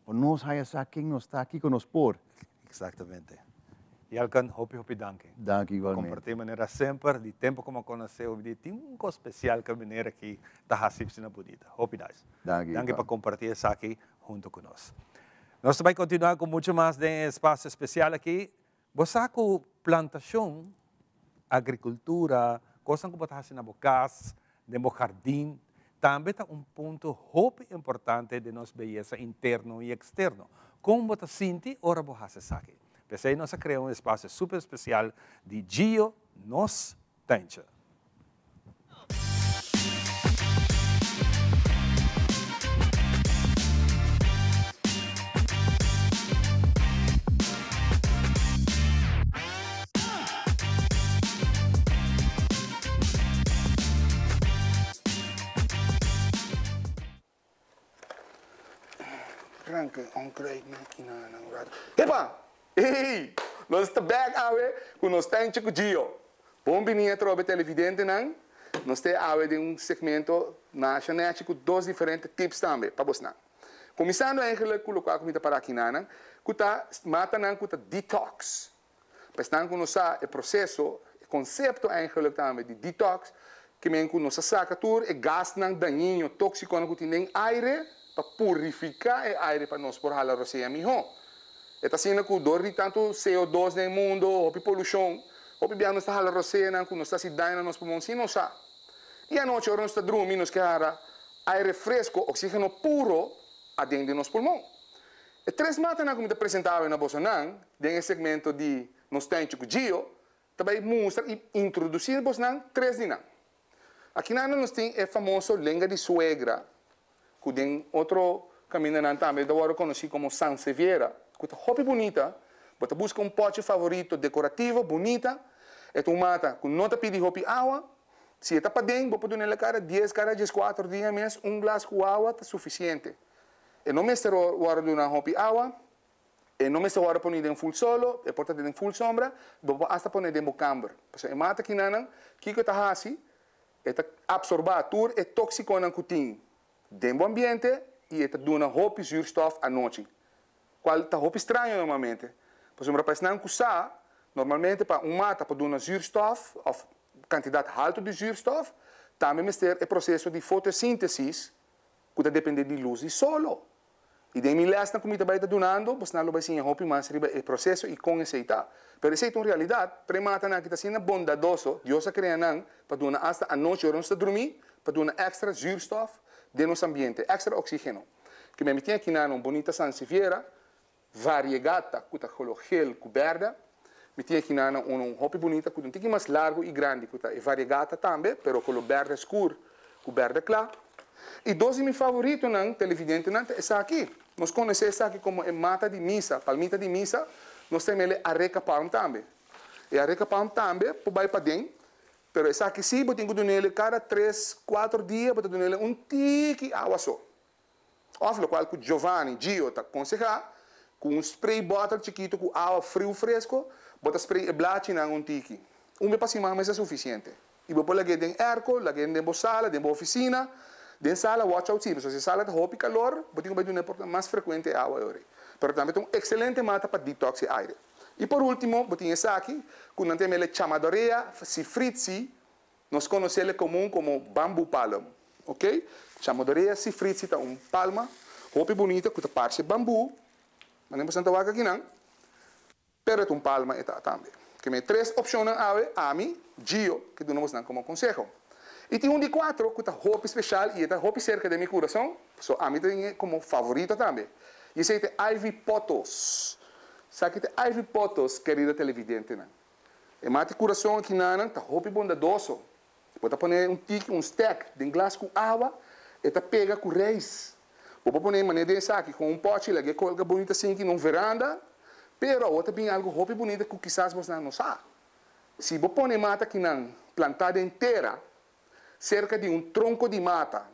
Nós aqui está aqui conosco por. Exatamente. E alcan hopi danke. Danke igualmente. Compartir maneira sempre de tempo como conheceu, de tempo especial que maneira que está hasip sina bonita. Hopi das. Danke para compartir isso aqui junto conosco. Nós vamos continuar com muito mais de espaço especial aqui. Você com plantação, agricultura, coisas que você faz na casa, no jardim, também é ponto muito importante de nossa beleza interno e externo. Como você sente, ora você faz aqui. Pensei nós criamos espaço super especial de Gio nos Tencha. Epa! Ei! Nós estamos back com nós temos com Gio. Bom vinha trobe televidente não? Nós temos de segmento nacional com 2 diferentes tips também para você. Começando eigenlijk colocar a comida para aqui não, kuta mata não kuta detox. Pestan com nossa o processo, o conceito eigenlijk também de detox, que men com nossa sacatur e gás não daninho tóxico não tem aire para purificar o ar para nós por hala roceia miho. Está sendo que dor tanto CO2 no mundo, ou poluição, ou bem nós está hala roceia não, nós está se dando nos pulmões sim não sa. E a noite nós está dormindo nos que hara ar fresco, oxígeno puro adentro de nos pulmões. E 3 matas não como te apresentava na bolsa não, dentro segmento de nós temos com Gio, também mostra e introduzir bolsa não 3 dias. Aqui nós temos o famoso lenga de suegra. Tem outro caminho também, agora conhecido como Sansevieria, que é muito bonita, você busca pote favorito decorativo, bonita, e tu mata, com não te pede água, se está para dentro, você pode na cara 10 4 dias mesmo, glass com água está suficiente. E não me será hora de uma água, e não me será hora de pôr em full solo, e porta em full sombra, você hasta pôr em camber. Porque mata que não, que está assim, está absorbar tudo, é tóxico não tem. Dentro do ambiente e está dando roupa zuurstof à noite. Qual está roupa estranho normalmente. Por exemplo, para não usar, normalmente para mata para dar zuurstof, ou quantidade alta de zuurstof, também ter o processo de fotossíntese, que depende de luz e solo. E de milhares de comida vai estar donando, você não vai ser roupa mais riba o processo e com aceitar. Pero isso é uma realidade. Premata não que está sendo bondadoso, Deus cria não para dar hasta a noite, onde está dormir, para dar extra zuurstof de nosso ambiente, extra oxígeno. Que me metia aqui na bonita Sansevieria, variegata, que está com gel coberta, Me tinha aqui um hopi bonita, com um tique mais largo e grande, que é variegata também, pero com o verde escuro, com o verde claro. E dois meus favoritos, não, televidente, não, essa aqui. Nós conhecemos essa aqui como mata de missa, palmita de missa. Nós temos ele areca palm também. E areca palm também, por baixo para dentro. Pero essa aqui sim, eu tenho que dar nele cada 3, 4 dias, eu dar nele um tique água só. Of lo qual, com Giovanni, Gio, tá aconselhar, com um spray bottle chiquito, com água frio fresco, bota spray e blate na um tique. Uma para cima, mas é suficiente. E vou pôr aqui dentro erco, lá dentro da sala, dentro da oficina. Dentro da sala, watch out sim. Se a sala está roupa calor, vou ter que dar mais frequente água. Pero também tem um excelente mata para detox e aire. E por último, vou ter essa aqui, com não tem ele chamadorea, si fritzi, nós conhecemos ele como bambu palm. Ok? Chamadorea si fritzi está palma, roupa bonita, com a parte de bambu, mas não precisa vaca aqui não. Pero é palma e tá também. Que me 3 opções a mim, Gio, que tu não vamos dar como consejo. E tem de 4, que é roupa especial, e é roupa cerca de meu coração, so, a mim tem como favorito também. E esse é Ivy Potos. Sabe que é Ivy Potos, querida televidente, né? E mate coração aqui na tá roupa bondadoso. Pode pôr um tique, um stack, de glass com água, e tá pega com reis. Pode pôr maneira de aqui com um pote, lá que colga bonita assim aqui numa veranda, pero outra bem algo roupa bonita que quizás você não sabe. Se você pôr mata aqui na plantada inteira, cerca de um tronco de mata,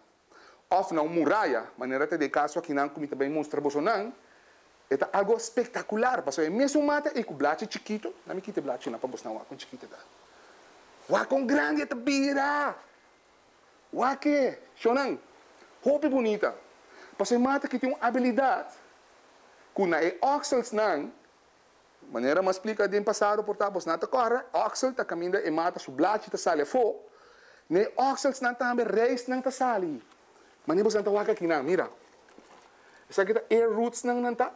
ou na muralha, maneira de caso aqui não, como também mostra você não, é algo espetacular, porque é mesmo mata e com blache chiquito, não me quite blache não para você não, com chiquito da. Wa com grande é bira, wa que, chonan, roupa bonita, porque mata que tem uma habilidade, quando é oxals não, maneira mais explica de passado por você não tá corre, oxal tá caminhando e mata su blache tá sale fo. Ne oxals não também reis não tá sali. Mas nem você não tá waka aqui não, mira. Essa aqui tá air roots não tá.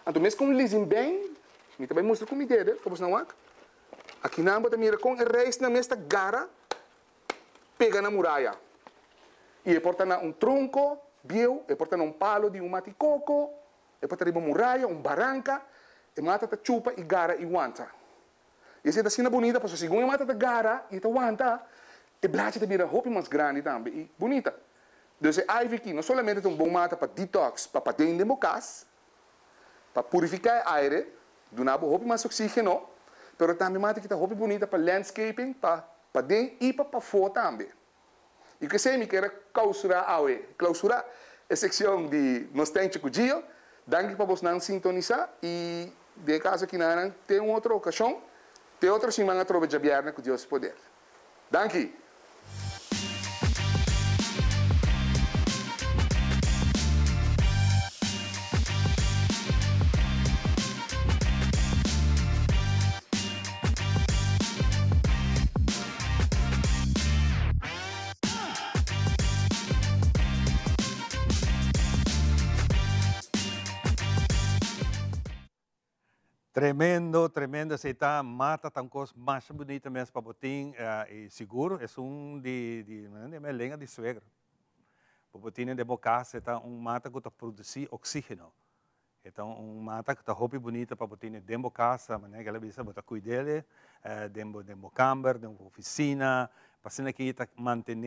Então mesmo com lisim bem, me também mostra como ideia, para você não waka. Aqui não bota mira com reis não esta gara pega na muralha. E porta na um tronco, biel, e porta na um palo de um maticoco, e porta uma muralha, barranca, e mata ta chupa e gara e wanta. E essa é assim bonita, porque se segundo mata ta gara e ta wanta, e blache te mira roupa mais grande também e bonita. Então, a Ivy aqui não somente é um bom mata para detox, para dentro de bocas, para purificar aire, donar roupa mais oxígeno, mas também mata que tá roupa bonita para landscaping, para dentro e para fora também. E que sei me quer clausurar a secção de nós temos com o Gio, danke para você não sintonizar e de caso aqui não tem outra ocasião, tem outra semana trova de viernes com Deus poder. Danke. Tremendo, tremendo. Essa tá mata tão coisa mais bonita mesmo para botin e seguro. É de lenha de suegra. Para botin de boca, tá mata que tá produzir oxígeno. Então mata que tá roupa bonita para botin de boca, maneira que ela bisa botar cuidele, dentro camber, dentro oficina, para que tá manter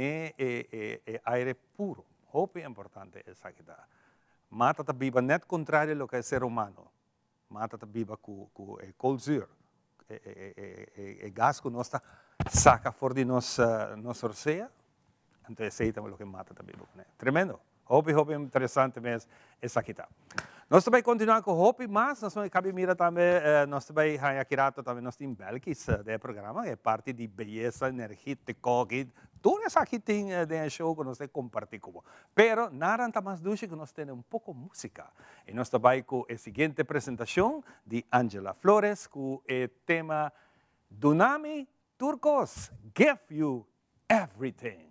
aire puro. Roupa é importante essa que tá. Mata tá viva net contrário do que é ser humano. Mata viva com colzur, gás que nós saca fora de nossa orceia, então esse é o que mata viva. Tremendo. Hope interessante mesmo essa aqui tá. Nós também continuar com Hope, mas nós também mira também, nós também aqui também nós temos Belkis do programa, é parte de beleza, energética, tudo isso aqui tem de show que nós compartilhamos com. Pero nada mais do que nós temos pouco música. E nós também com a seguinte apresentação de Angela Flores com o tema Dunami Turcos, Give You Everything.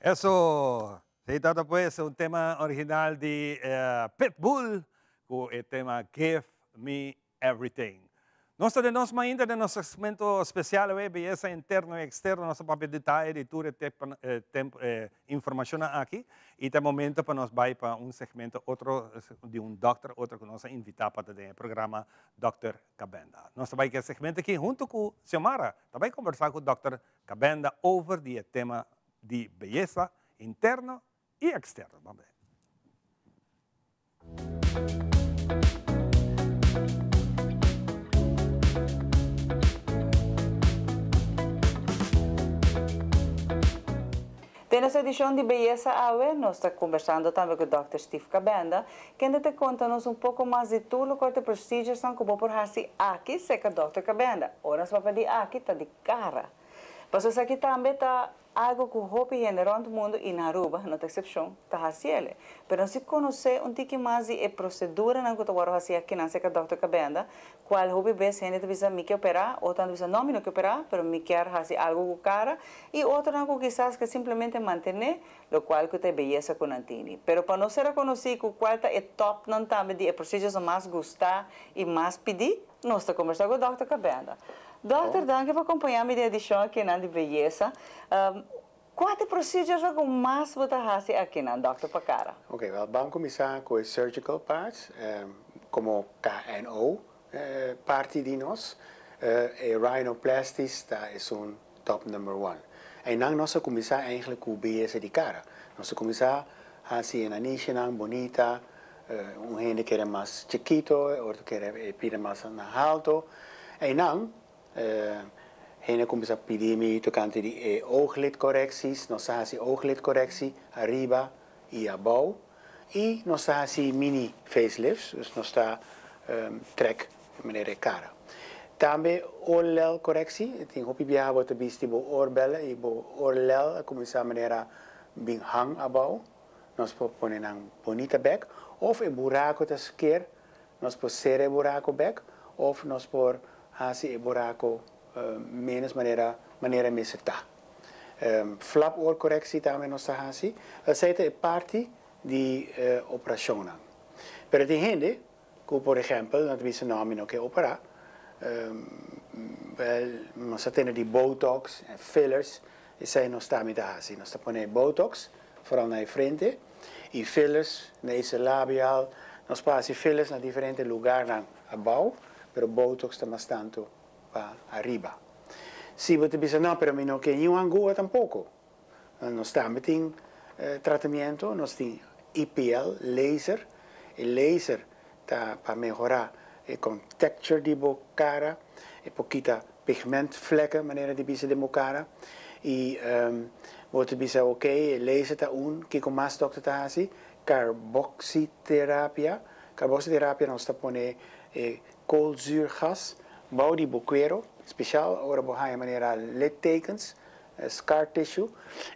Eso, sí, todo pues un tema original de Pitbull, con el tema Give Me Everything. Nós temos ainda no nosso segmento especial, beleza interno e externo, nosso papel de detalhe de tudo informação aqui. E tem momento para nós vai para segmento outro de doctor, outro que nós invitamos para o programa Dr. Cabenda. Nós vai que segmento aqui junto com Xiomara, também conversar com o Dr. Cabenda over o tema de beleza interno e externo. Vamos ver. Nessa edição de Beleza Awe, nós estamos conversando também com o Dr. Steve Cabenda, que ainda te conta-nos um pouco mais de tudo o que os procedimentos são que vou por aqui, seca Dr. Cabenda. Ora, nós vamos pedir aqui, está de cara. Mas isso aqui também está algo que o hobby general do mundo e na Aruba, não tem exceção, está assim. Mas se conhecer um pouco mais de procedura que eu vou fazer aqui na seca Dr. Cabenda, qual hobby vê se ainda precisa me que operar, ou tanto precisa não me que operar, mas me quer fazer algo com cara, e outro algo quizás que simplesmente manter, o qual que tem beleza com antini. Mas para não ser conhecido qual é top não também de procedimentos mais gostar e mais pedir, nós estamos conversando com o Dr. Cabenda. Doutor, danke por acompanhar-me de edição aqui na de beleza. Qual é o procedimento que mais você faz aqui na Dr. Pacara? Ok, vamos começar com os surgical parts, como KNO, parte de nós. Rhinoplasty é top number 1. E não nós começar eigenlijk com beleza de cara. Nós começar assim na niche bonita, gente que é mais chiquito, outro que é mais alto. E não gente começa a pedir-me tocante de ooglidcorrecties, nós fazemos ooglidcorrectie arriba e abaixo, e nós fazemos mini facelifts, dus nós está trek de maneira cara. Também oorlel correctie, tem hopi biar wat bis tipo oorbellen e oorlel começa a maneira bem hang abaixo, nós põe na bonita back, of buraco das quer, nós pôr ser buraco back, of nós pôr assim buraco menos maneira me está. Flap oor correctie também nós está assim. Essa é parte de operação. Pero tem gente que, por exemplo, não tem nome não quer operar. Nós temos de botox, fillers, isso aí nós está assim. Nós está pondo botox, vooral na frente, e fillers, nesse labial. Nós passamos fillers na diferentes lugares abaixo. Pero botox está mais tanto para arriba. Se você pensa, não, pero não quer nenhuma angua tampouco. Nós também temos tratamento, nós temos IPL, laser. O laser está para melhorar com texture de boca cara, pouquita pigmentvlekken, maneira de bisa de boca cara. E você pensa, ok, o laser está que com mais doctor está assim, carboxiterapia. Carboxiterapia nós está pondo koolzuurgas, bouw die boquero, speciaal ora bohaia maneira littekens, scar tissue,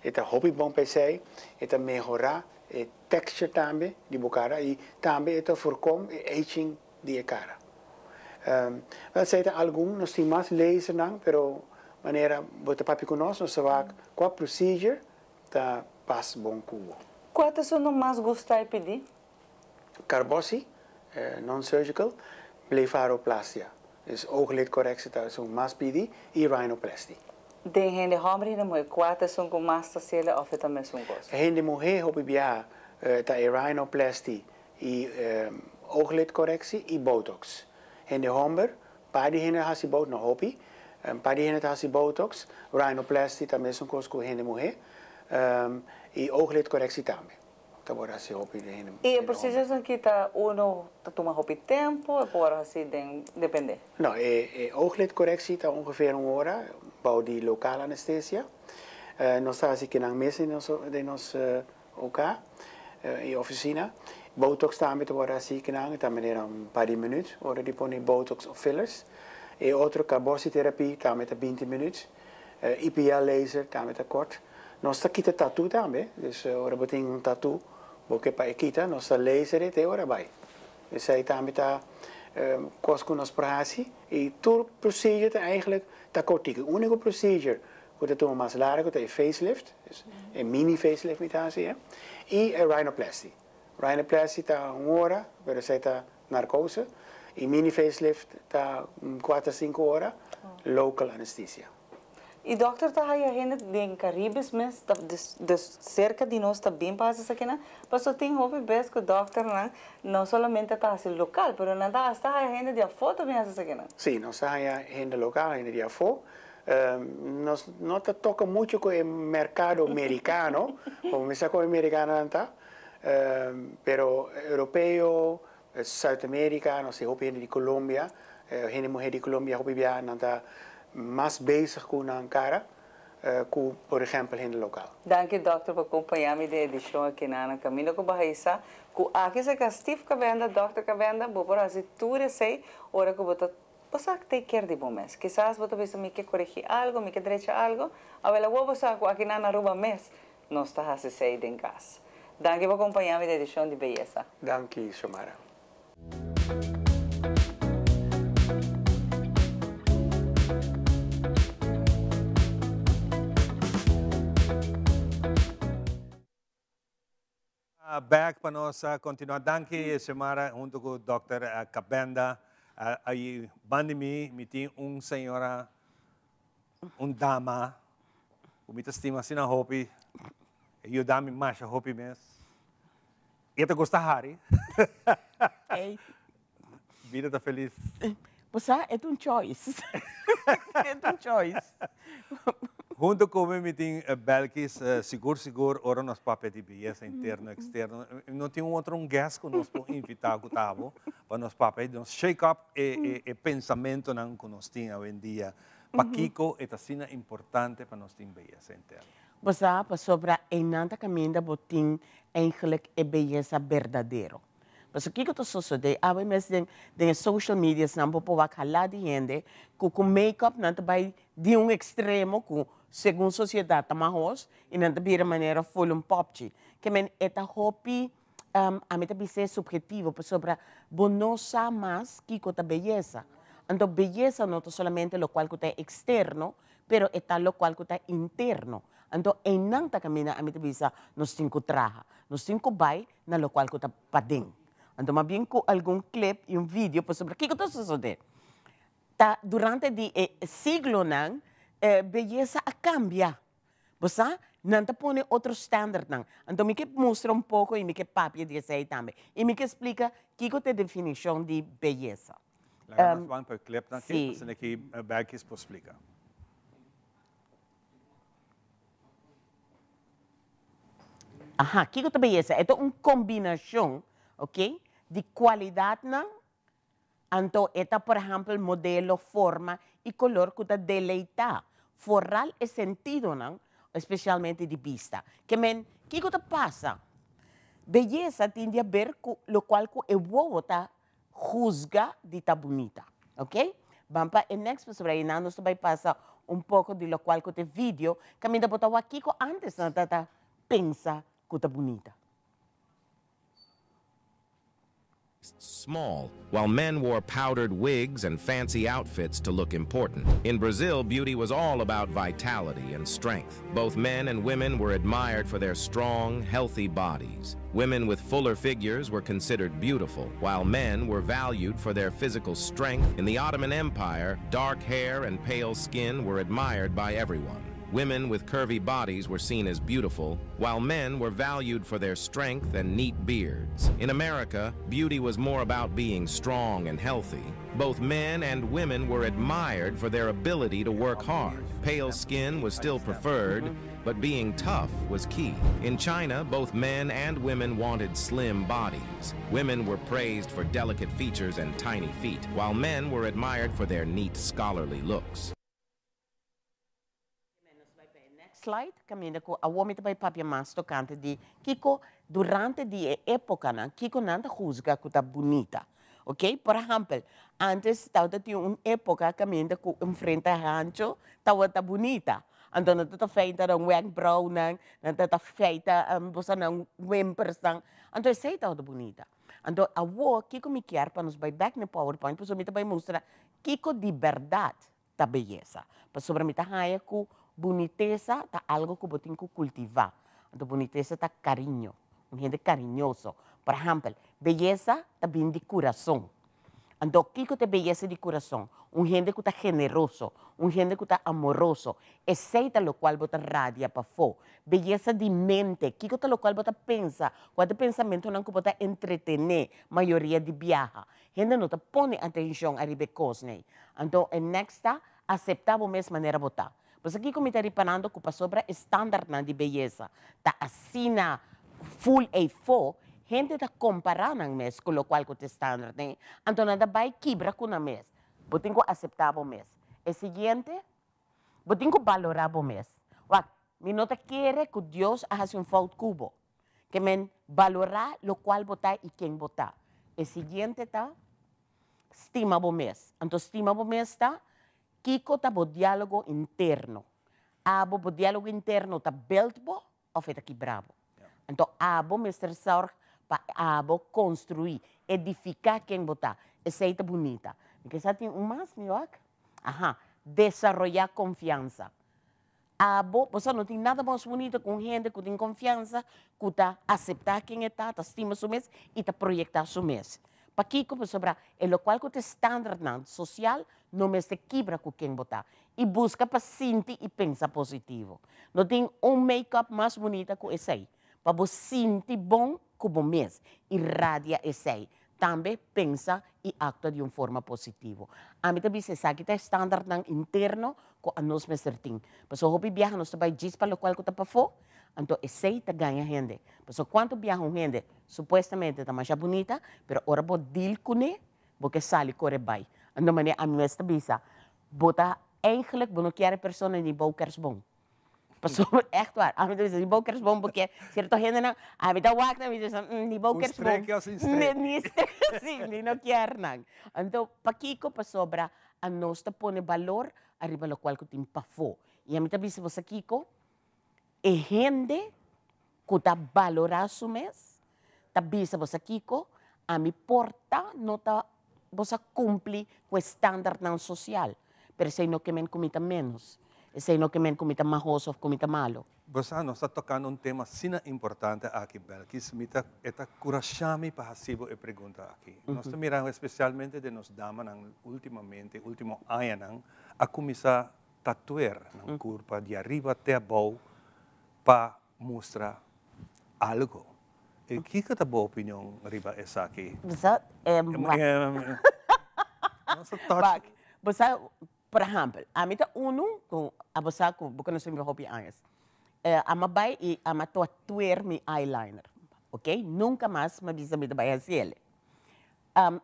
eta hobbybom PC, eta melhorar texture também de bocara e também eta voorkom aging de cara. Wel sei algum nós temos mais laser não, pero maneira bota papi conosco nós vai qual procedure tá pas bom cubo. Quais são os mais gostados de pedir? Carbosi, non-surgical. Blefaroplastia, dus ooglidcorrectie, dat is een maspidi, en rhinoplasty. De gente homem e mulher, quatro são com massa cela ou também são gosto. Gente mulher hopi bia, tá rhinoplasty e ooglidcorrectie e botox. Gente homem, para de gente hasi botox no hopi, para de gente hasi botox, rhinoplasty também são gosto com gente mulher e ooglidcorrectie também. E a procedimento aqui está toma roupa tempo ou por assim depende? Não, ooglidcorrectie está ongeveer 1 hora, bouw die lokale anesthesia. Nós estamos aqui na mesa de nós OK, e oficina. Botox também está assim que não, está maneira par de minutos, hora de pôr botox ou fillers. E outro carboxiterapia também está 20 minutos. IPL laser também está kort. Nós está aqui tatu também, dus hora botem tatu. Porque para kita nós laser e ora vai. Isso aí também está coisas que nós praxe e todo procedure eigenlijk está cortico. O único procedure que te más largo, que facelift, un mini facelift, y rhinoplasty. Rhinoplasty está 1 hora, pero se está narcose, y mini facelift está 4 a 5 horas, local anesthesia. E dokter, tá aí a gente de Caribes, mas de cerca de nós também passa aqui, né? Mas só tem hobby vez que o dokter não somente está assim local, mas não está a gente de a foto também essa aqui, né? Sim, nós está a gente local, a gente de a foto. Nós não toca muito com o mercado americano, como me sacou americano, tá? Pero europeu, Sul-América, nós temos gente de Colômbia, gente mulher de Colômbia, hobby bia, não tá mais bezig com a cara, com, por exemplo, gente local. Danke, dokter, por acompanhar-me de edição aqui na Caminho com Barraísa. Com aqui se castif que venda, dokter que venda, vou por assim tudo sei, hora que vou passar que take care de bom mês. Quizás vou pensar me que corrigir algo, me que direita algo, a vela vou passar aqui na Aruba mês, não está assim sei em casa. Danke por acompanhar-me de edição de beleza. Danke, Xiomara. Back para nós continuar. Danke, Xiomara, junto com o Dr. Cabenda. Aí, bandimi, me tem senhora, dama, o me estima assim na hopi, e o dame mais a hopi mesmo. E tu gosta Harry? Ei. Vida tá feliz. Você é um choice. É um choice. Junto com o me tem Belkis, seguro, ora nós papéis de beleza interno, externo. Não tem outro guest que nós podemos invitar para nós papéis, nós shake up e pensamento que nós temos hoje em dia. Para Kiko, é assim importante para nós ter beleza interna. Você sobre a nanta caminho botin eigenlijk é beleza verdadeiro. Porque o que está sucedendo? Há mesmo em social media, não pode falar de gente que make-up não vai de extremo, que segundo a sociedade mais e não de maneira full pop. Que é hobby, a mim também é subjetivo, sobre a bonosa mais que a beleza. Então, beleza não é somente o qual é externo, pero é o qual é interno. Então, em nanta caminho, a mim também nós temos que trabalhar, nós temos que vai na lo qual é para dentro. Então, mas bem com algum clipe e vídeo sobre o que está sucedendo. Durante o siglo, beleza cambia. Você não põe outro standard. Então, me mostra pouco e me papi de aí também. E me explica o que é a definição de beleza. Vamos para o clipe aqui, você aqui Belkis para explicar. Aha, o que é a beleza? É uma combinação, ok? De qualidade, então, esta, por exemplo, modelo, forma e color que está deleita. Foral é sentido, especialmente de vista. Que que passa? Beleza tem a ver com o qual o povo está juzga de estar bonita, ok? Vamos para o next, sobre aí, nós vamos passar pouco de lo qual que o vídeo, que ainda botava aqui antes, não pensa que está bonita. Small, while men wore powdered wigs and fancy outfits to look important. In Brazil, beauty was all about vitality and strength. Both men and women were admired for their strong, healthy bodies. Women with fuller figures were considered beautiful, while men were valued for their physical strength. In the Ottoman Empire, dark hair and pale skin were admired by everyone. Women with curvy bodies were seen as beautiful, while men were valued for their strength and neat beards. In America, beauty was more about being strong and healthy. Both men and women were admired for their ability to work hard. Pale skin was still preferred, but being tough was key. In China, both men and women wanted slim bodies. Women were praised for delicate features and tiny feet, while men were admired for their neat, scholarly looks. Slide, caminho com a homem também papia mais tocante de Kiko durante a época não Kiko não juzga que está bonita, ok? Por exemplo, antes estava tinha uma época caminho com frente a rancho estava bonita, então não está feita um wegbrow não está feita você não wimpersang, então sei estava bonita. Então a wo Kiko me quer para nos vai back no PowerPoint, para me também mostrar Kiko de verdade da beleza, para sobre me tá raia com boniteza está algo que botín que cultivar. Entonces, boniteza está cariño, un gente cariñoso. Por ejemplo, belleza está bien de corazón. Então, o que é beleza de coração? Gente que está generoso, gente que está amoroso, aceita o qual você radia para fora. Beleza de mente, o que é o qual você pensa? Qual pensamento não que você entretener, maioria de viaja. Gente não te põe atenção a ribe coisas. Então, o next está aceitar a mesma maneira botar. Porque aqui como está reparando que sobre estándar de beleza, está assina full e fo. Gente está comparando mes com o qual que está né? Então, nada vai quebrar com a mes. Eu tenho que aceitar o mes. O seguinte, eu tenho que valorar o mes. Eu não quero que Deus haja falta cubo. Que me valorar o qual botar e quem botar. O seguinte tá, estima o mes. Então, estima o mes está, Kiko tá o diálogo interno. O diálogo interno tá beltbo ou está quebrado. Então, abo me estressar para construir, edificar quem botar. Essa é bonita. Porque já tem mais, melhor? Desarrollar confiança. Você não tem nada mais bonito com gente que tem confiança, que está aceitar quem está, estima o mês e está projetar o mês. Para que sobre o qual que estándar social não me se quebra com quem botar. E busca para sentir e pensar positivo. Não tem make-up mais bonito que esse aí. Para você sentir bom como mês, irradia esse aí. Também pensa e actua de uma forma positiva. A mim também se sabe que é estándar interno com a nós me certinho. Mas o hobby viaja nós vai dizer para o qual que está para fora, então esse aí está ganha gente. Mas quanto viaja gente, supostamente está mais bonita, mas ora vou deal com ele, porque sai corre bem. Então maneira a mim está bisa, bota eigenlijk não quer pessoa nem bokers bom. Persoon, echt waar. A mim diz, die bokers bom, porque certo gente não, a mim tá wak na mim diz, die bokers bom. Nem não quer não. Então, para Kiko, para sobra, a nós te põe valor arriba lo qual que tem para fora. E a mim também se você Kiko, é gente que tá valorar su mês, tá bisa você Kiko, a mim porta não tá você cumpre com o estándar não social, pero se não que men comita menos. Esse não que men comita mahoso ou comita malo. Você nós está tocando um tema sina importante aqui, que smita eta curachami para hasibo e pergunta aqui. Nós estamos mirando especialmente de nos damas ultimamente, último ano, a começar a tatuar na curva de arriba até abaixo para mostrar algo. E que é a boa opinião arriba essa aqui? Você por exemplo, a mim tá a você porque nós temos hobby antes. A mabai e a tatuar mi eyeliner, ok? Nunca mais me avisa me vai fazer.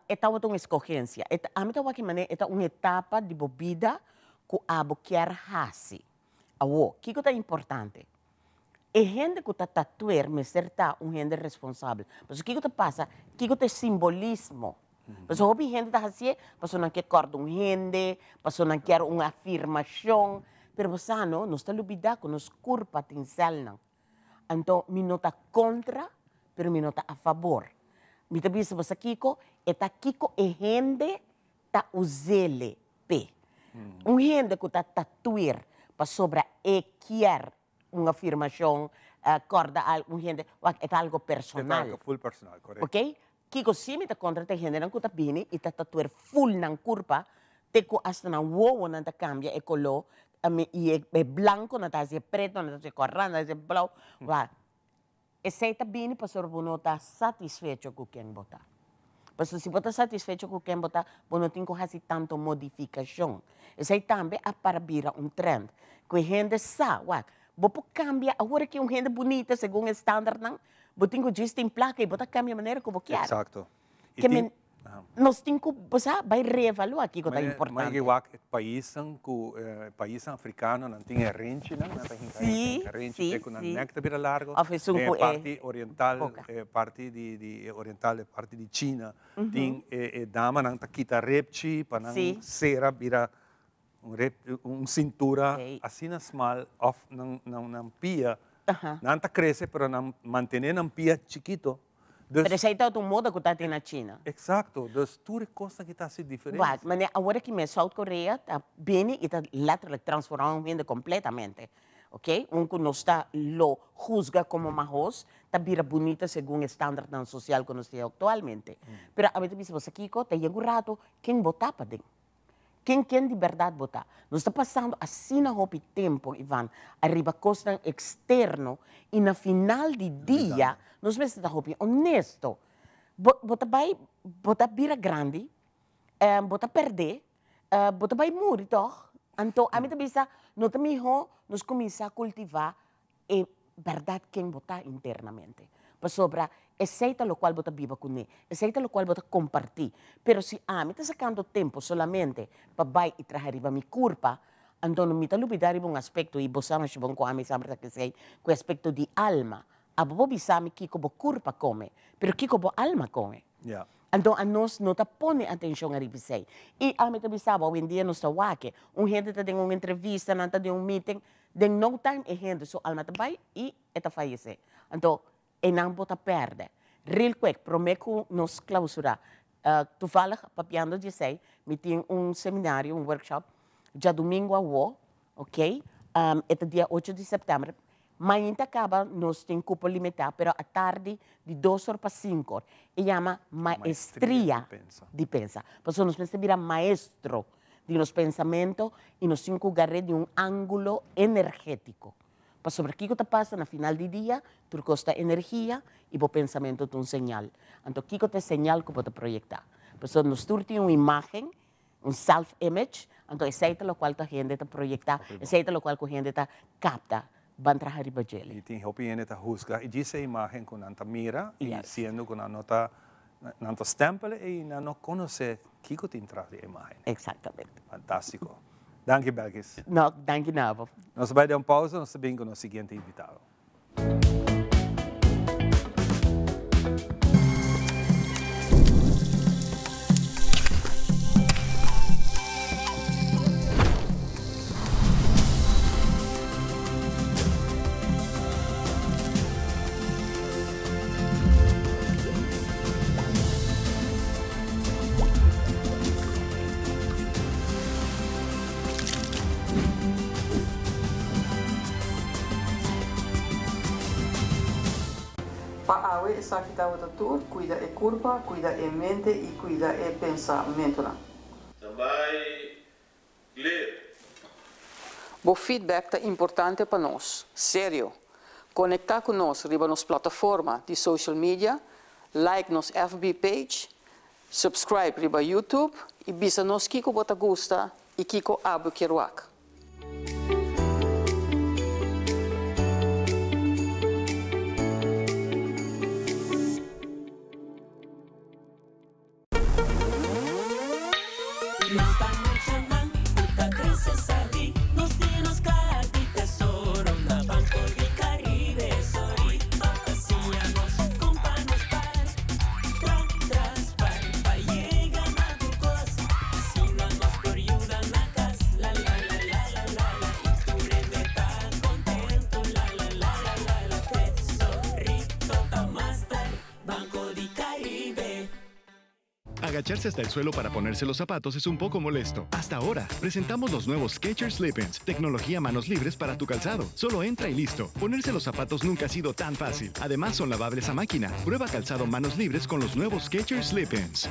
Esta é uma escolhência. A mim tá aqui mané, esta uma etapa de vida que a quer fazer. O que é importante? É gente que está tatuar, me certa gente responsável. Mas o que passa? O que é simbolismo? Mas o hobby gente está assim, mas não quer cortar gente, mas não quer uma afirmação. Pero você não está olvidando que nos curpa tem cel. Então, me não está contra, pero me não está a favor. Me está dizendo você Kiko, eta Kiko é gente está usele p. Gente que está tatuar para sobre quer uma afirmação, corda algo, gente, é algo personal. É algo full personal, correto. Ok? Kiko sim me está contra te gente não que está bem e está tatuar full na curva, te que hasta na uovo não está cambia é color, e é branco, não está assim preto, não está assim correndo, não está assim blau. Esse está bem para ser não está satisfeito com quem botar. Mas se você está satisfeito com quem botar, você não tem que fazer tanto modificação. Esse também é para virar um trend. Que a gente sabe, você cambia, agora que é uma gente bonita, segundo o estándar, você tem que just em placa e você cambia a maneira que você quer. Exato. Nós temos que vai reevaluar aquilo que é importante. Mas país africano não tem rente, não tem rente, tem uma necta bira largo, parte oriental, parte de China, tem dama não tá quita repchi, para não cera bira cintura assim na small, off não pia, não tá cresce, pero não mantém não pia chiquito. Pero essa é o modo que está na China. Exacto, dus tudo coisa que está se diferente. Mas agora que me South-Coreia está bem e está letterlijk transformando completamente. Ok? Que não está lo juzga como majos, está vira bonita segundo o estándar social que nós temos atualmente. Pero a vezes você aqui, tem um rato, quem votar para dentro? Quem de verdade votar? Nós está passando assim na roupa tempo, Ivan, arriba costa externo, e na final de dia, nós vamos estar roupa honesto. Bota vira grande, bota perder, bota vai morrer, toch? Então, a mim também está, nós também nós começamos a cultivar a verdade quem votar internamente. Para sobra, aceita o qual você viva com ele, aceita o qual você compartilha. Pero se a mim está sacando tempo solamente para vai e trazer a minha culpa, então me está olvidando um aspecto, e você não sabe com a mim sempre que sei, com o aspecto de alma. A você sabe que a culpa come, pero que a alma come. Yeah. Então, a nós não está pondo atenção a isso. E a mim também sabe, hoje em dia nós estamos aqui, gente está tendo uma entrevista, não está tendo um meeting, de no time a gente, so alma está vai e está falece. Então, e não pode perder. Real quick, prometo nos clausurar. Toevallig, papiando de sei, me tem seminário, workshop, já domingo a ok? É dia 8 de setembro. Amanhã acaba, nós temos cupo limitado, pero à tarde, de 2 horas para 5 horas. E chama Maestria de Pensa. Por isso, nós pensamos virar maestro de nos pensamentos e nos 5 lugares de ângulo energético. Para sobre o que está passando no final do dia, tu custa energia e o pensamento é sinal. Então, o que é sinal que você projetar? Por isso, nós temos uma imagem, self-image, então, aceita o qual a gente está projetar, aceita o qual a gente está capta. Van trabalhar riba dele. E tem opinião que juzga e diz a imagem com a mira e sendo com a nota stempel e não conhece que tem atrás da imagem. Exatamente. Fantástico. Dank je, Belkis. Não, dank je, Navo. Nós vamos dar uma pausa, nós vamos com o seguinte invitado. Awe sakita wata tur, cuida e curva, cuida e mente e cuida e pensamento. Também, clear. O feedback é importante para nós, sério. Conectar com nós riba nos plataforma de social media, like nos FB page, subscribe riba YouTube e bisa nos kiko bota gusta e kiko abu kiruak. Agacharse hasta el suelo para ponerse los zapatos es un poco molesto. Hasta ahora, presentamos los nuevos Skechers Slip-ins, tecnología manos libres para tu calzado. Solo entra y listo. Ponerse los zapatos nunca ha sido tan fácil. Además, son lavables a máquina. Prueba calzado manos libres con los nuevos Skechers Slip-ins.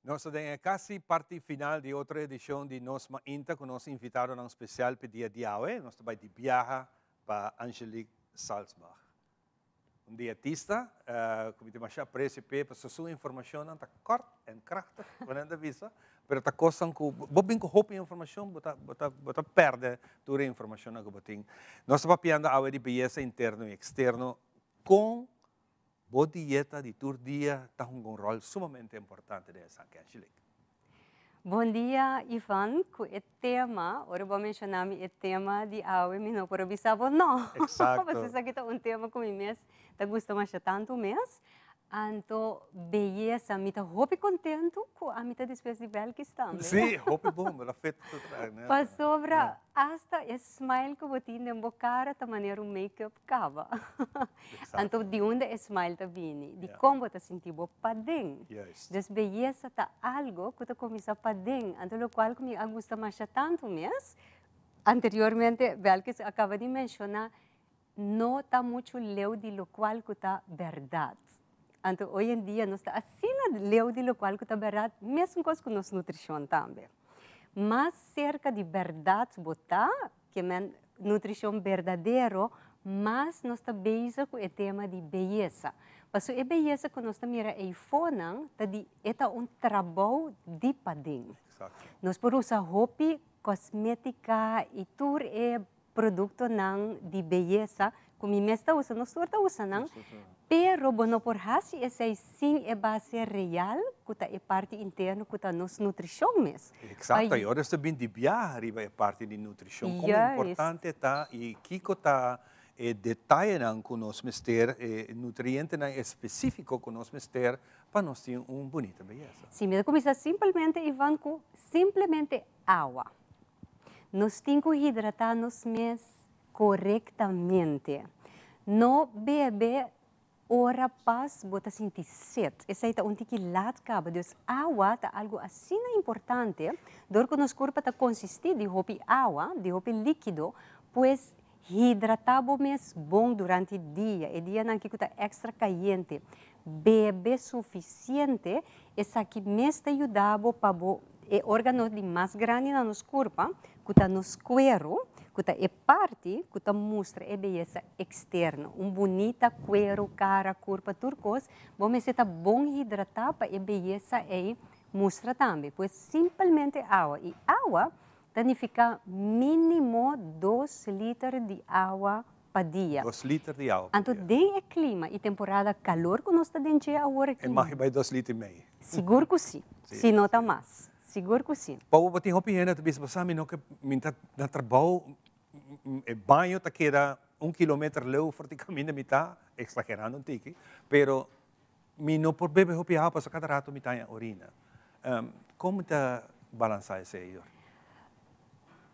Nós temos quase parte final de outra edição de Nos Mainta, com nosso invitado um especial para dia de hoje. Nós vamos de viagem para Angelique Salzbach. Dietista, como te machar preço para sua informação não está corta e krachtig, quando visa, mas está coisa que bobin com roupa informação, bota perde toda a informação que botin. Nós estamos piando a de beleza interno e externo com a dieta de todo dia tem um rol sumamente importante dessa Angelique. Bom dia, Ivan. Com o tema, ora vou mencionar o tema de hoje, mas não por observar, não. Exato. Você sabe que é um tema que me gusta mais tanto, mas Anto belleza, mita hopi contento com a mita después de Belkis também. Sim, hopi bom, ela fez tudo, né? Para sobra, hasta smile que botin de cara, ta maneira make-up cava. Anto de onde smile ta vini, de como ta sentir bo padeng. Des belleza ta algo que ta começa padeng, anto lo qual que me gusta mais tanto mes. Anteriormente, Belkis acaba de mencionar, não está muito leu de lo qual que está verdade. Então, hoje em dia, nós estamos assim, leu de lo qual que está verdade, mesmo com nossa nutrição também. Mas cerca de verdade, botar, que é nutrição verdadeira, mas nós estamos bem com o tema de beleza. Porque a beleza que nós estamos mirando aí fora, é trabalho de padrinho. Nós podemos usar roupa, cosmética e tudo é produto de beleza, como a está usando, nós estamos usando, pero não por hasi esse sim é base real, que é parte interna, que é nossa nutrição mesmo. Exato, e agora está bem de viajar, é parte de nutrição. Como é importante está, e Kiko está detalhe com nós mister, nutriente específico com nós mister, para nós ter bonita beleza. Sim, mas começa simplesmente, Ivan, com simplesmente água. Nós temos que hidratar-nos corretamente. Não beber hora pas bota sentir sede. Essa é um tique lat caba. Dus água é algo assim importante. Dor que nosso corpo está consistir de roupa água, de roupa líquido, pois hidratamos bom durante o dia. E dia não que está extra caliente. Bebe suficiente, essa aqui me está ajudando para o órgão de mais grande no nosso corpo, que está no cuero, que é parte que mostra a beleza externa. Bonita cuero, cara, corpo, turcos, vamos estar bom hidratar para a beleza e mostra também. Pois simplesmente água. E água significa mínimo 2 litros de água para dia. 2 litros de água. Então, tem o clima e temporada calor que nós estamos agora aqui. É mais de 2 litros e meio. Seguro que sim. Se não está mais. Seguro que sim. Para o botinho opinião, tu bisa sabe não que na trabalho banho está queda 1 quilômetro leu forte caminho mitad, exagerando um tique, pero não por beber hopi água para cada rato mitad urina. Como está balançar esse aí?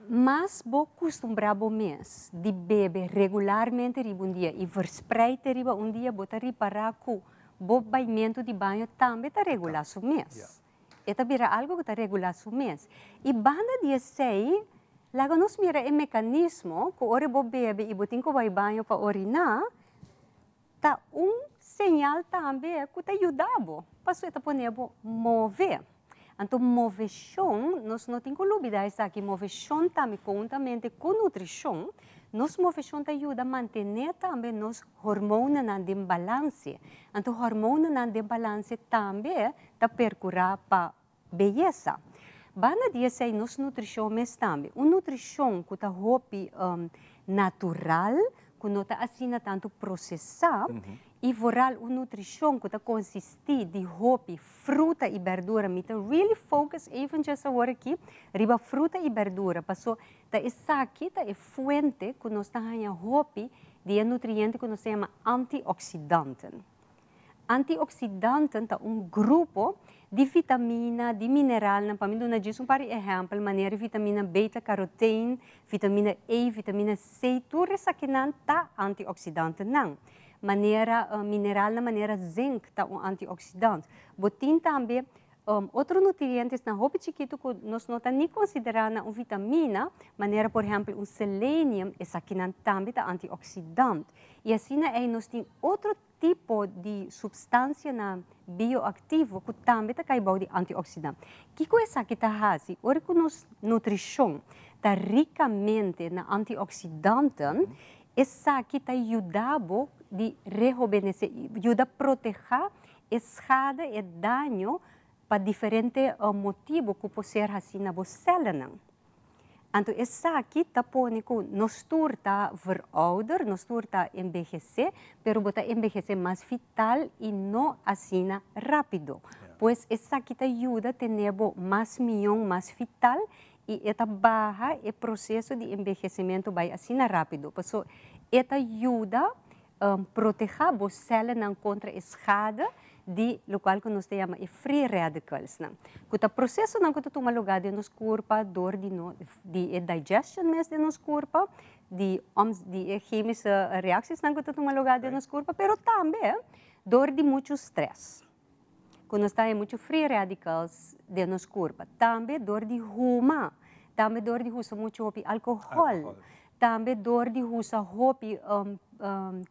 Mas vou acostumbrado mês de beber regularmente um dia e verspreide um dia botar reparar que o banhamento de banho também está regular o mês. Eta vira algo que está regular o mês. E banda de sei, logo nós mira o mecanismo que ora vou beber e botin que vai banho para orinar, tá sinal também que está ajudando. Passo eta ponebo mover. Então, moveção, nós não temos que olvidar isso aqui, moveção também conjuntamente com nutrição, nossa moveção ajuda a manter também nos hormônios em balance. Então, hormônios em balance também está percurar para beleza. Banda dia sei nossa nutrição mesmo também. Uma nutrição que está natural, que não está assim tanto processada, e voral uma nutrição que está consistir de roupa, fruta e verdura. Me está really focus even just agora aqui, riba fruta e verdura. Passou, tá essa aqui tá é fonte que nós está ganhando roupa de nutriente que nós chama antioxidante. Antioxidante é grupo de vitamina, de mineral, para mim não diz par exemplo, maneira vitamina beta-carotene, vitamina E, vitamina C, tudo isso aqui não tá antioxidante não. Maneira mineral na maneira zinc tá antioxidante. Botin também outros nutrientes na roupa chiquito que nós não nem considerando uma vitamina, maneira por exemplo selênio, essa aqui não também tá antioxidante. E assim aí nós tem outro tipo de substância na bioativo que também tá caibau de antioxidante. Que coisa aqui tá assim? Ora que nossa nutrição tá ricamente na antioxidante, essa aqui está ajudando de rejuvenescer, ajuda a proteger escada e dano para diferentes motivos que pode ser assim na célula. Então, essa aqui está pondo que nós está verouder, nós está envelhecer, mas está envelhecer mais vital e não assim rápido. Pois essa aqui ajuda a ter mais milhão, mais vital, e esta barra o processo de envelhecimento vai assim rápido. Então, esta ajuda proteger as células contra a schade de lo qual que nós chamamos de free radicals. O processo que toma lugar de nos corpo, door de digestion mes de nos corpo, de chemische reacties que toma lugar de nos corpo, pero também door de muito stress. Quando está muito free radicals de nos corpo, também door de ruma, também door de usa muito alcohol. Também door de usa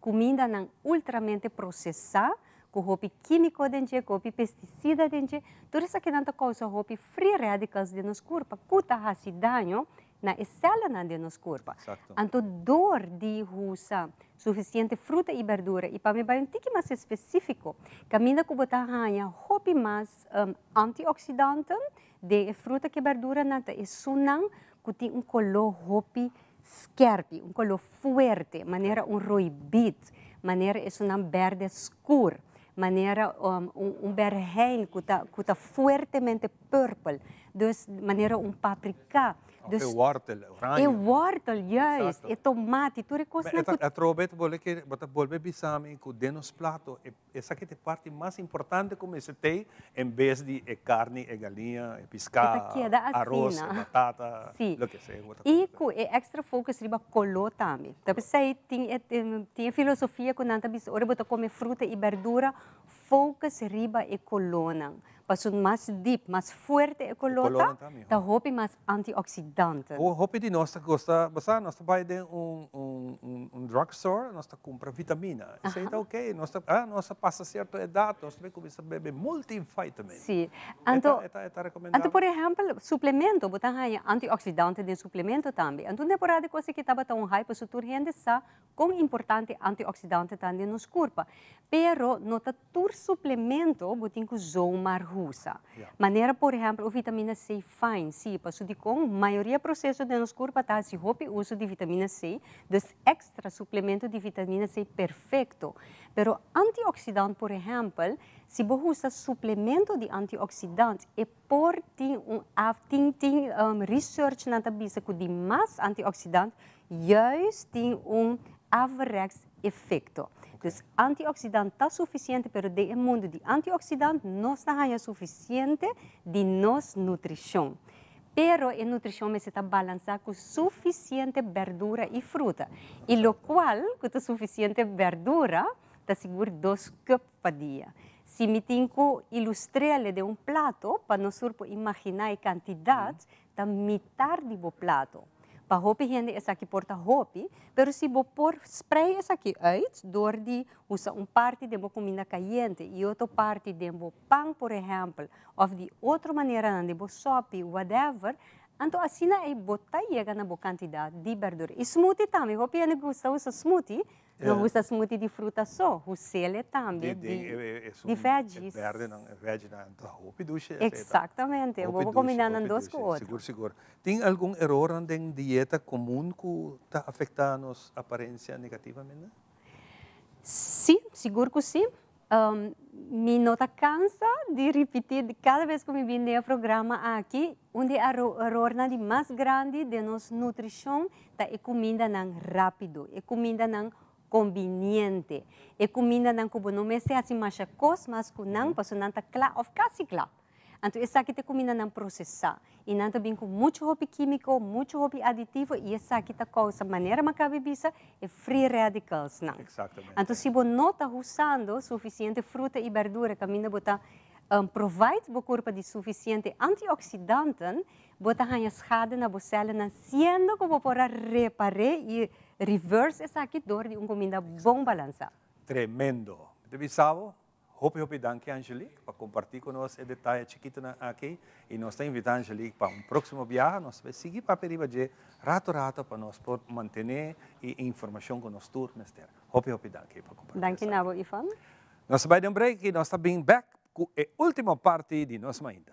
comida não ultramente processada, com hopi químico dentro, com hopi pesticida dentro, tudo isso que não causa hopi free radicals de nos corpo, que faz dano na célula de nos corpo. Então, dor de usa suficiente fruta e verdura, e para mim vai tique mais específico, caminha com botar hanha hopi mais antioxidante de fruta e verdura nata é sunang que tem color hopi scherp, color fuerte, maneira roibit, maneira é sunang verde escuro. Maneira berhein que está fuertemente purple, dus maneira paprika. Dus wortel, oranje. É wortel, juist. É tomate, tudo é coisa. A trobet boleh que bota boleh bisa me que denos plato. Essa que é parte mais importante como esse tem, em vez de carne, galinha, pescado, arroz, batata, lo que seja. E é extra focus riba colo também. Tapi sei tem filosofia que nanta bis ora bota comer fruta e verdura, focus riba e colona. Para mais deep, mais forte a colota, da hopi mais antioxidante. O hopi de nós gosta, basta nós vai de drugstore, nós compra vitamina. Isso aí tá ok, nós passa certa idade, nós vai começar a beber multivitamin. Sim. Então, por exemplo, suplemento, botar aí antioxidante de suplemento também. Então, temporada coisa que estava tão high, para sutur gente sa com importante antioxidante também nos corpo. Pero nota tur suplemento, botin que zomar usa. Maneira, por exemplo, a vitamina C fine, sim, para de com maioria processo de nos corpo tá se hopi uso de vitamina C, dus extra suplemento de vitamina C perfeito. Pero antioxidante, por exemplo, se você usa suplemento de antioxidante, é por research na tabisa que de mais antioxidante, juist tem averechts efeito. Dus antioxidante está suficiente, pero de mundo de antioxidante não está suficiente de nossa nutrição. Pero a nutrição está balançada com suficiente verdura e fruta. E lo qual, com suficiente verdura, está seguro 2 cups por dia. Se me tenho que ilustrar de prato, para nós imaginar a quantidade, está metade do prato. Para hopi gente essa aqui porta hopi, pero se você pôr spray essa aqui uit, door de usa parte de comida caliente e outra parte de pão, por exemplo, ou de outra maneira de sopa, whatever, então assim é botar chega na boa quantidade de verdura. E smoothie também, hopi gente gosta de usar smoothie, não usa smoothie de fruta só, usa também de veggies. Verde não, é veggie não, hopi duche. Exatamente, eu vou combinar nas duas com outras. Seguro, seguro. Tem algum erro na dieta comum que está afetando a aparência negativamente? Sim, seguro que sim. Me nota cansa de repetir cada vez que me vim ao programa aqui, onde a erro mais grande de nossa nutrição é comida não rápido, é comida não conveniente, é comida não que não me se assim mais coisa, mas que não para não tá claro ou quase claro. Então, essa aqui é comida não processada. E não também com muito hopi químico, muito hopi aditivo, e essa aqui está causa maneira macabre bisa é free radicals não. Exatamente. Então, se você não está usando suficiente fruta e verdura, caminha botar provide o corpo de suficiente antioxidante, botar a schade na célula, sendo que você pode reparar e reverse essa aqui dor de comida bom balançada. Tremendo. De bisavo. Hopi danke Angelique para compartilhar conosco esse detalhe chiquito aqui e nós estamos invitando Angelique para próximo viagem, nós vamos seguir para perigo de rato para nós manter a informação com nós tour mestre. Hopi danke para compartilhar. Danke Nabo Ivan. Nós vamos dar break e nós estamos back com a última parte de nossa ainda.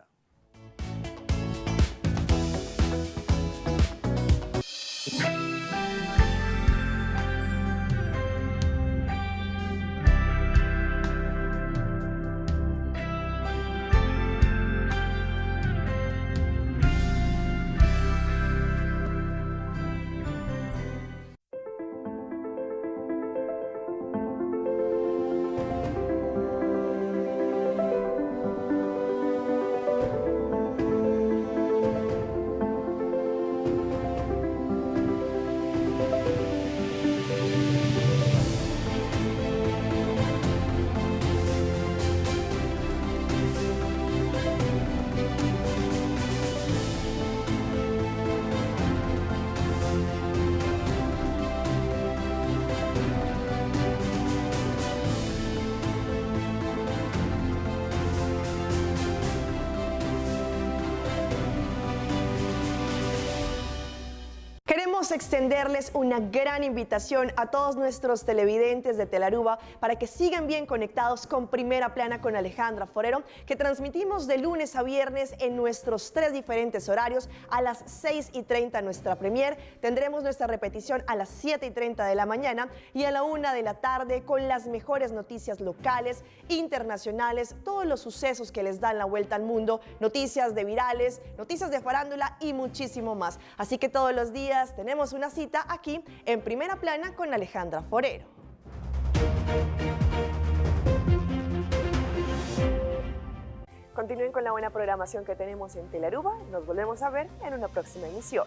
queremos extenderles una gran invitación a todos nuestros televidentes de Telaruba para que sigan bien conectados con Primera Plana con Alejandra Forero, que transmitimos de lunes a viernes en nuestros 3 diferentes horarios. A las 6:30 nuestra premier, tendremos nuestra repetición a las 7:30 de la mañana y a la 1 de la tarde con las mejores noticias locales, internacionales, todos los sucesos que les dan la vuelta al mundo, noticias de virales, noticias de farándula y muchísimo más. Así que todos los días tenemos una cita aquí en Primera Plana con Alejandra Forero. Continúen con la buena programación que tenemos en Telaruba. Nos volvemos a ver en una próxima emisión.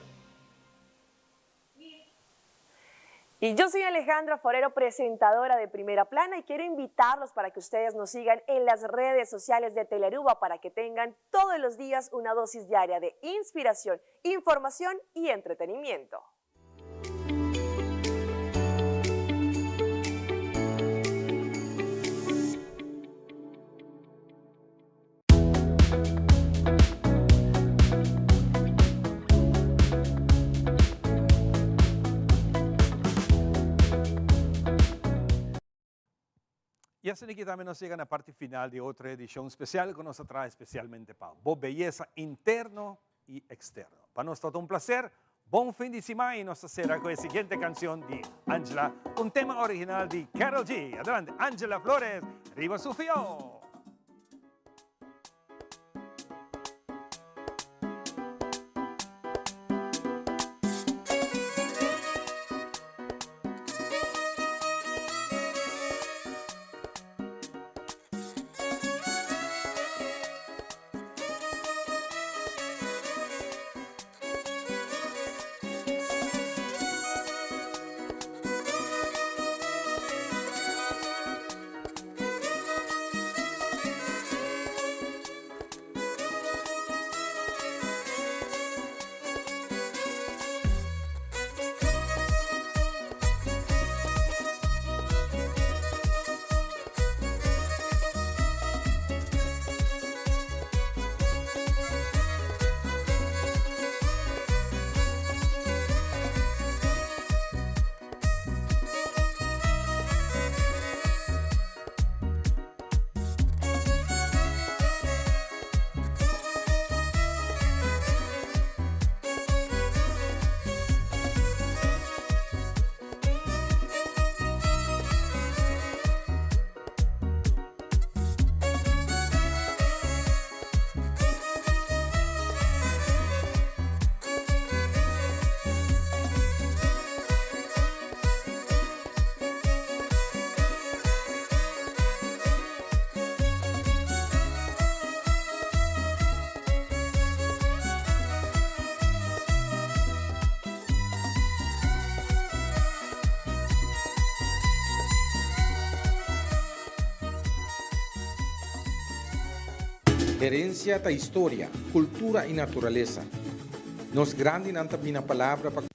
Y yo soy Alejandra Forero, presentadora de Primera Plana, y quiero invitarlos para que ustedes nos sigan en las redes sociales de Telaruba para que tengan todos los días una dosis diaria de inspiración, información y entretenimiento. Y así que también nos llega a la parte final de otra edición especial que nos atrae especialmente para vos, belleza interno y externo. Para nosotros todo un placer, buen fin de semana, y nos será con la siguiente canción de Ángela, un tema original de Karol G. Adelante, Ángela Flores, arriba su fío. Herencia da história, cultura e natureza. Nos grande nanta mina palavra para